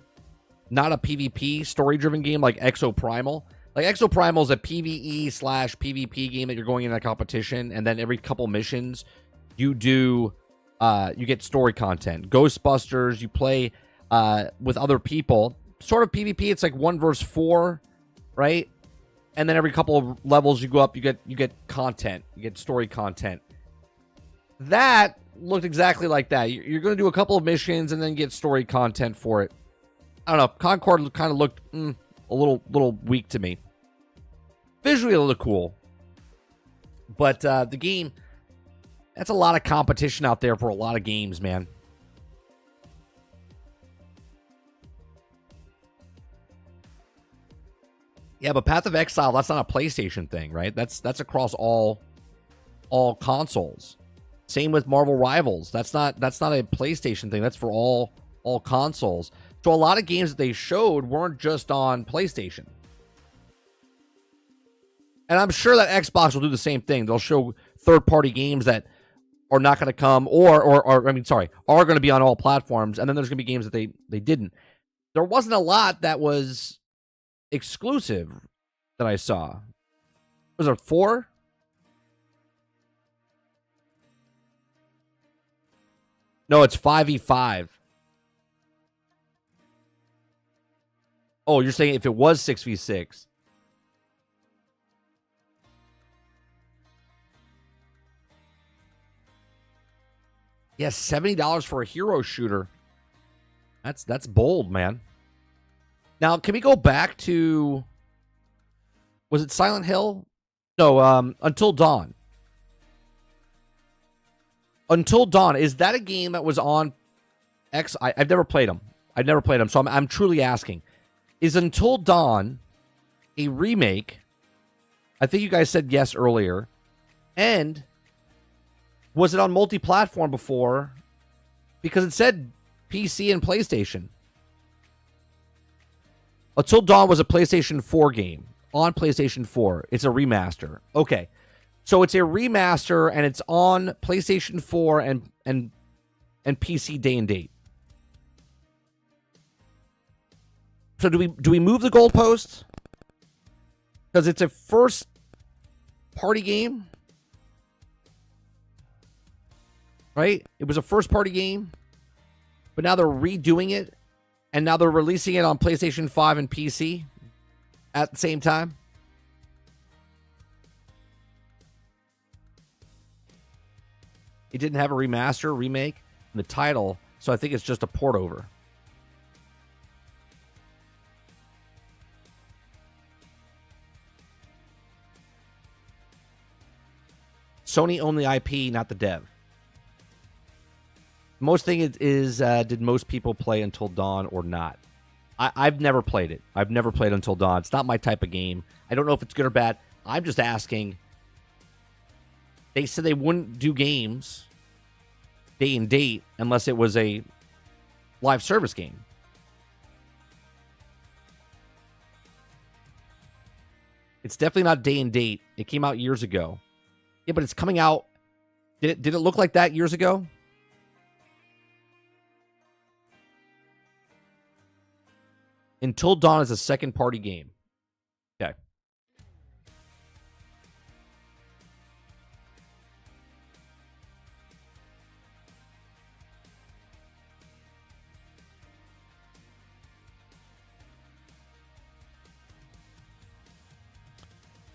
not a PvP story-driven game like Exoprimal. Like Exoprimal is a PvE/PvP game that you're going in a competition, and then every couple missions, you get story content. Ghostbusters, you play with other people. Sort of PvP, it's like 1 versus 4, right? And then every couple of levels you go up, you get content. You get story content. That looked exactly like that. You're going to do a couple of missions and then get story content for it. I don't know. Concord kind of looked a little weak to me. Visually, it looked cool. But the game, that's a lot of competition out there for a lot of games, man. Yeah, but Path of Exile, that's not a PlayStation thing, right? That's across all consoles. Same with Marvel Rivals. That's not a PlayStation thing. That's for all consoles. So a lot of games that they showed weren't just on PlayStation. And I'm sure that Xbox will do the same thing. They'll show third-party games that are not going to come are going to be on all platforms, and then there's going to be games that they didn't. There wasn't a lot that was exclusive that I saw. Was there 4? No, it's 5v5. Oh, you're saying if it was 6v6. Yeah, $70 for a hero shooter. That's bold, man. Now, can we go back to... Was it Silent Hill? No, Until Dawn. Until Dawn, is that a game that was on X? I've never played them. So I'm truly asking. Is Until Dawn a remake? I think you guys said yes earlier. And was it on multi-platform before? Because it said PC and PlayStation. Until Dawn was a PlayStation 4 game. On PlayStation 4. It's a remaster. Okay. So it's a remaster and it's on PlayStation 4 and PC day and date. So do we move the goalposts? Because it's a first party game. Right? It was a first party game. But now they're redoing it. And now they're releasing it on PlayStation 5 and PC at the same time. It didn't have a remaster, remake, in the title, so I think it's just a port over. Sony owned the IP, not the dev. Most thing is did most people play Until Dawn or not? I've never played it. I've never played Until Dawn. It's not my type of game. I don't know if it's good or bad. I'm just asking. They said they wouldn't do games day and date unless it was a live service game. It's definitely not day and date. It came out years ago. Yeah, but it's coming out. Did it look like that years ago? Until Dawn is a second party game. Okay.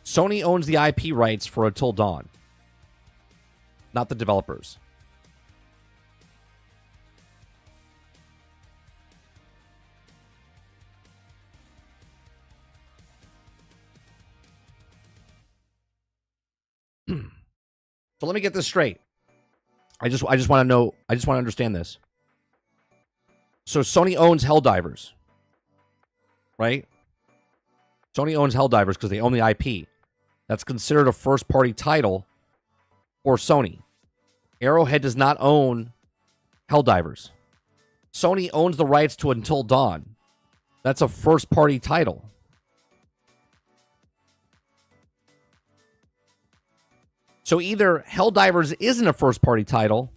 Sony owns the IP rights for Until Dawn, not the developers. So let me get this straight. I just want to know. I just want to understand this. So Sony owns Helldivers, right? Sony owns Helldivers because they own the IP. That's considered a first-party title for Sony. Arrowhead does not own Helldivers. Sony owns the rights to Until Dawn. That's a first-party title. So either Helldivers isn't a first-party title.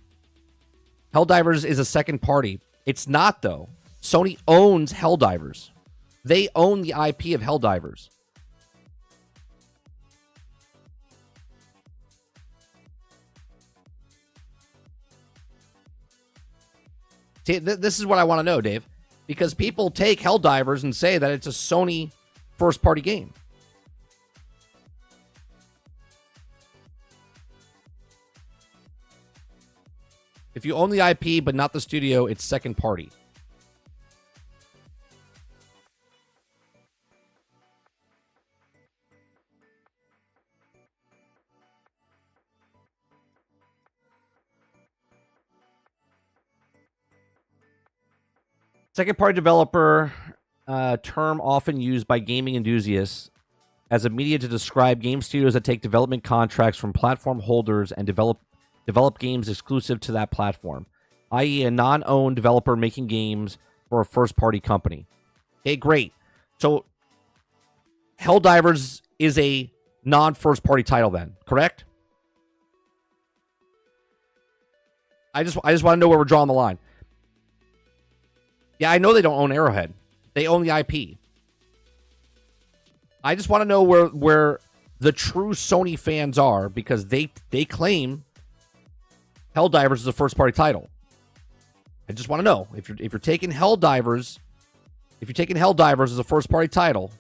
Helldivers is a second party. It's not, though. Sony owns Helldivers. They own the IP of Helldivers. See, this is what I want to know, Dave. Because people take Helldivers and say that it's a Sony first-party game. If you own the IP but not the studio, it's second party. Second-party developer, term often used by gaming enthusiasts as a media to describe game studios that take development contracts from platform holders and develop games exclusive to that platform, i.e. a non-owned developer making games for a first-party company. Okay, great. So Helldivers is a non-first-party title then, correct? I just want to know where we're drawing the line. Yeah, I know they don't own Arrowhead. They own the IP. I just want to know where the true Sony fans are, because they claim Helldivers is a first-party title. I just want to know if you're taking Helldivers as a first-party title,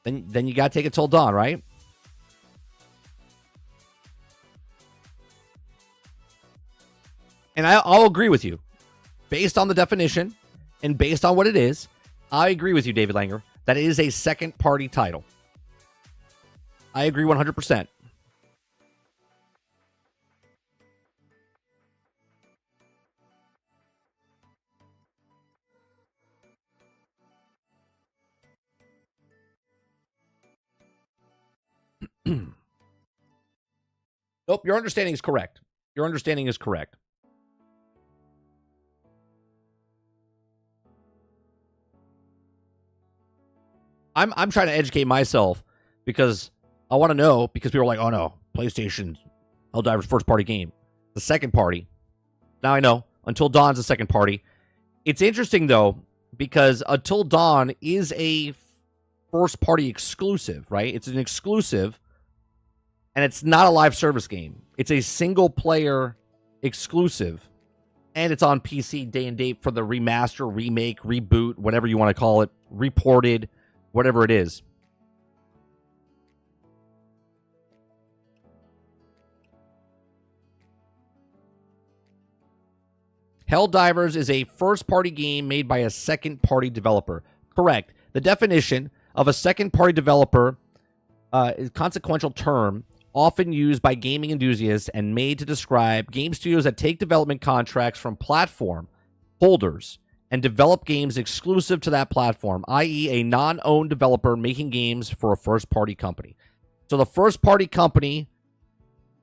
then you got to take it till dawn, right? And I'll agree with you. Based on the definition and based on what it is, I agree with you, David Langer, that it is a second-party title. I agree 100%. Nope, your understanding is correct. Your understanding is correct. I'm trying to educate myself because I want to know, because people are like, oh no, PlayStation Helldivers first party game. The second party. Now I know. Until Dawn's a second party. It's interesting though, because Until Dawn is a first party exclusive, right? It's an exclusive, and it's not a live service game. It's a single player exclusive, and it's on PC day and date for the remaster, remake, reboot, whatever you want to call it, reported, whatever it is. Helldivers is a first-party game made by a second-party developer. Correct. The definition of a second-party developer is a consequential term often used by gaming enthusiasts and made to describe game studios that take development contracts from platform holders and develop games exclusive to that platform, i.e. a non-owned developer making games for a first-party company. So the first-party company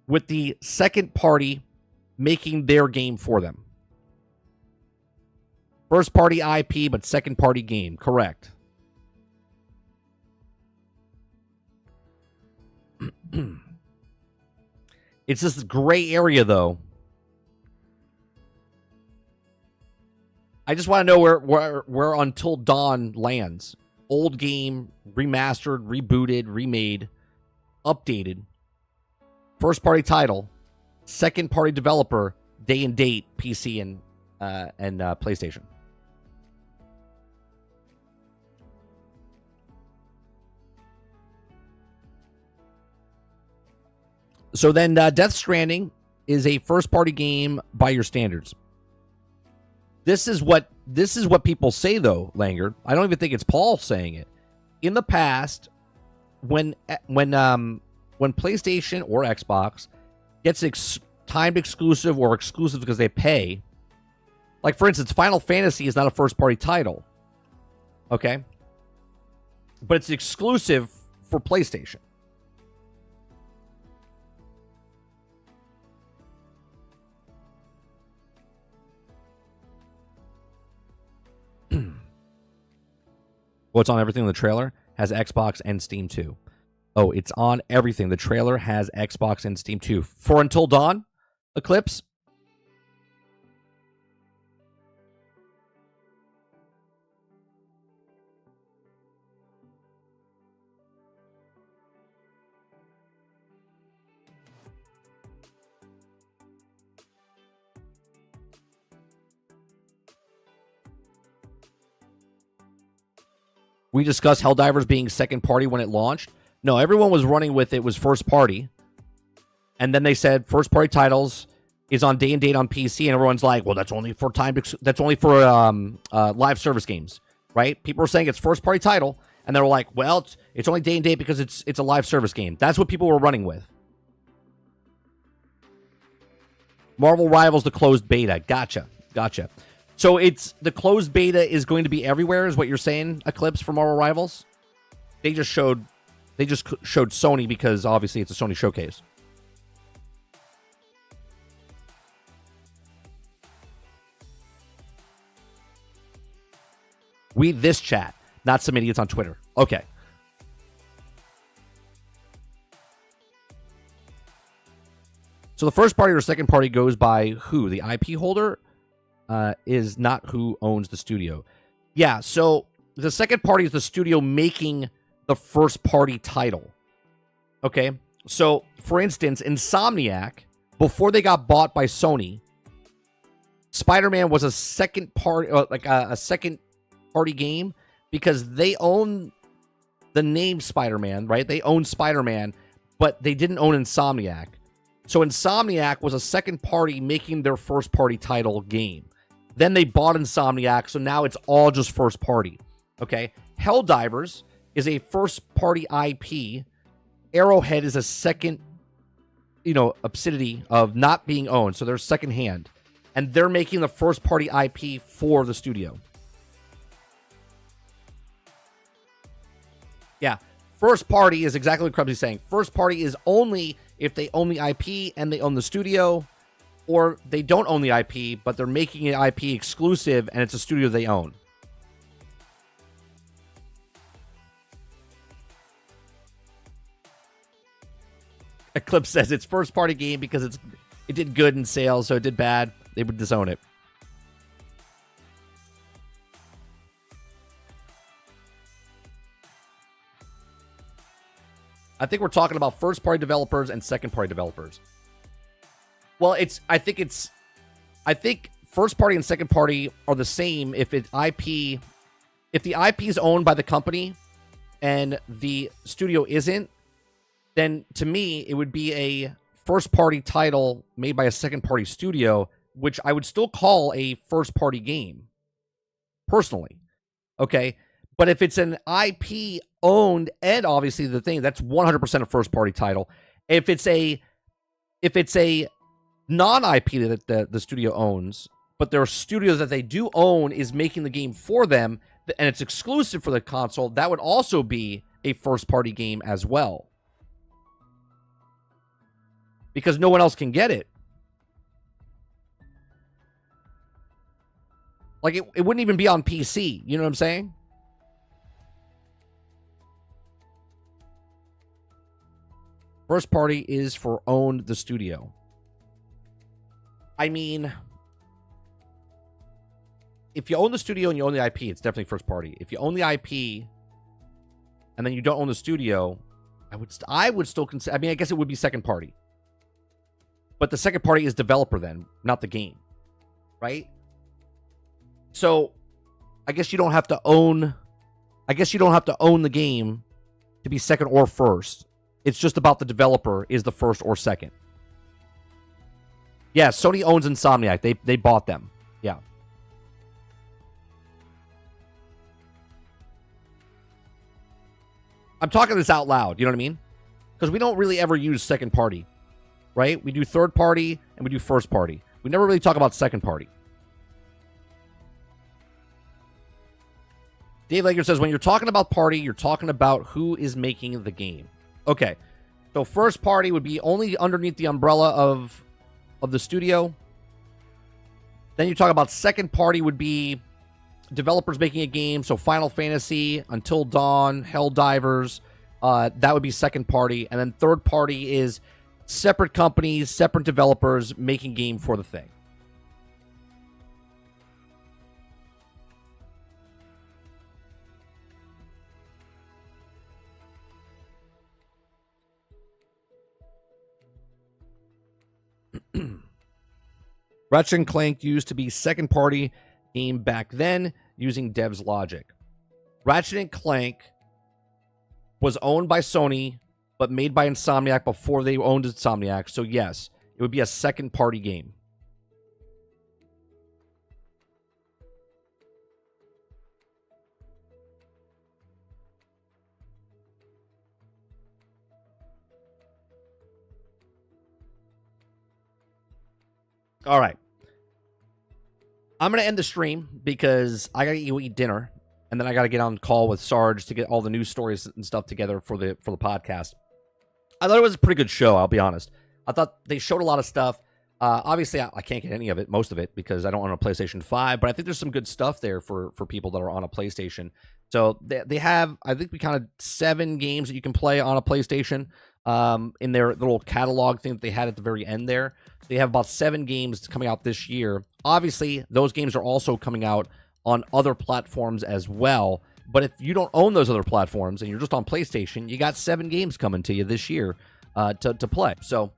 with the second party making their game for them. First-party IP, but second-party game. Correct. It's this gray area, though. I just want to know where Until Dawn lands. Old game, remastered, rebooted, remade, updated. First-party title, second-party developer, day and date, PC and PlayStation. So then, Death Stranding is a first-party game by your standards. This is what people say, though, Langer. I don't even think it's Paul saying it. In the past, when PlayStation or Xbox gets timed exclusive or exclusive because they pay, like for instance, Final Fantasy is not a first-party title, okay, but it's exclusive for PlayStation. Well, it's on everything in the trailer. Has Xbox and Steam too. Oh, it's on everything. The trailer has Xbox and Steam too. For Until Dawn, Eclipse. We discussed Helldivers being second party when it launched. No, everyone was running with it was first party. And then they said first party titles is on day and date on PC, and everyone's like, well, that's only for live service games, right? People were saying it's first party title, and they were like, well, it's only day and date because it's a live service game. That's what people were running with. Marvel Rivals the closed beta. Gotcha. So it's the closed beta is going to be everywhere, is what you're saying, Eclipse, for Marvel Rivals? They just showed Sony because obviously it's a Sony showcase. We this chat, not some idiots on Twitter. Okay. So the first party or second party goes by who? The IP holder is not who owns the studio. Yeah, so the second party is the studio making the first party title. Okay? So, for instance, Insomniac, before they got bought by Sony, Spider-Man was a second party, a second party game because they own the name Spider-Man, right? They own Spider-Man, but they didn't own Insomniac. So Insomniac was a second party making their first party title game. Then they bought Insomniac, so now it's all just first party. Okay? Helldivers is a first party IP. Arrowhead is a second, obscenity of not being owned, so they're second hand. And they're making the first party IP for the studio. Yeah. First party is exactly what Krebs is saying. First party is only if they own the IP and they own the studio, or they don't own the IP, but they're making an IP exclusive and it's a studio they own. Eclipse says it's first party game because it did good in sales, so it did bad. They would disown it. I think we're talking about first party developers and second party developers. Well, I think first party and second party are the same if the IP is owned by the company and the studio isn't, then to me it would be a first party title made by a second party studio, which I would still call a first party game personally. Okay? But if it's an IP owned and obviously the thing, that's 100% a first party title. If it's a non-IP that the studio owns, but there are studios that they do own is making the game for them and it's exclusive for the console, that would also be a first party game as well. Because no one else can get it. Like it wouldn't even be on PC, you know what I'm saying? First party is for owned the studio. I mean, if you own the studio and you own the IP, it's definitely first party. If you own the IP and then you don't own the studio, I would still consider, I mean, I guess it would be second party. But the second party is developer then, not the game. Right? So, I guess you don't have to own the game to be second or first. It's just about the developer is the first or second. Yeah, Sony owns Insomniac. They bought them. Yeah. I'm talking this out loud, you know what I mean? Because we don't really ever use second party, right? We do third party and we do first party. We never really talk about second party. Dave Laker says, when you're talking about party, you're talking about who is making the game. Okay. So first party would be only underneath the umbrella of the studio. Then you talk about second party would be developers making a game. So Final Fantasy, Until Dawn, Helldivers, that would be second party. And then third party is separate companies, separate developers making game for the thing. Ratchet & Clank used to be second party game back then using devs logic. Ratchet & Clank was owned by Sony but made by Insomniac before they owned Insomniac. So yes, it would be a second party game. All right. I'm going to end the stream because I got to eat dinner, and then I got to get on call with Sarge to get all the news stories and stuff together for the podcast. I thought it was a pretty good show, I'll be honest. I thought they showed a lot of stuff. Obviously, I can't get any of it, most of it, because I don't own a PlayStation 5, but I think there's some good stuff there for people that are on a PlayStation. So they have, I think we counted 7 games that you can play on a PlayStation in their little catalog thing that they had at the very end there. So they have about 7 games coming out this year. Obviously, those games are also coming out on other platforms as well. But if you don't own those other platforms and you're just on PlayStation, you got 7 games coming to you this year to play. So,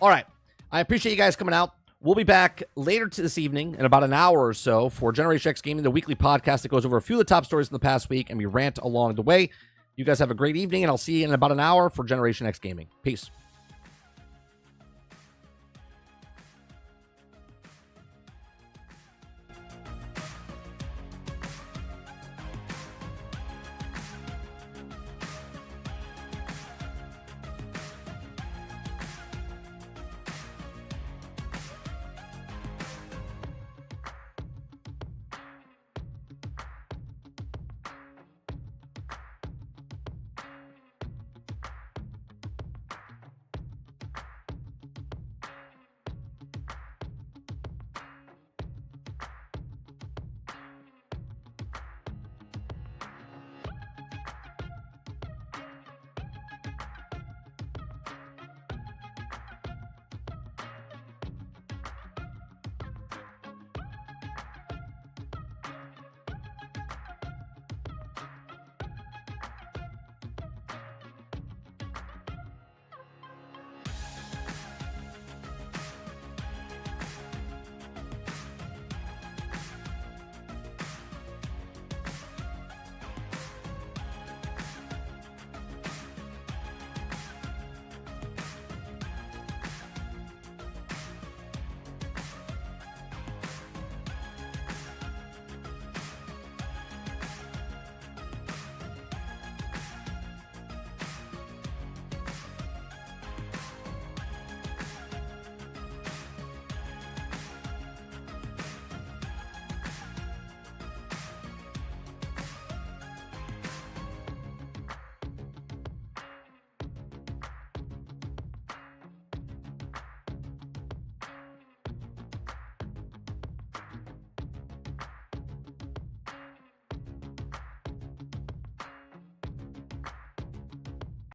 all right. I appreciate you guys coming out. We'll be back later this evening in about an hour or so for Generation X Gaming, the weekly podcast that goes over a few of the top stories in the past week, and we rant along the way. You guys have a great evening, and I'll see you in about an hour for Generation X Gaming. Peace.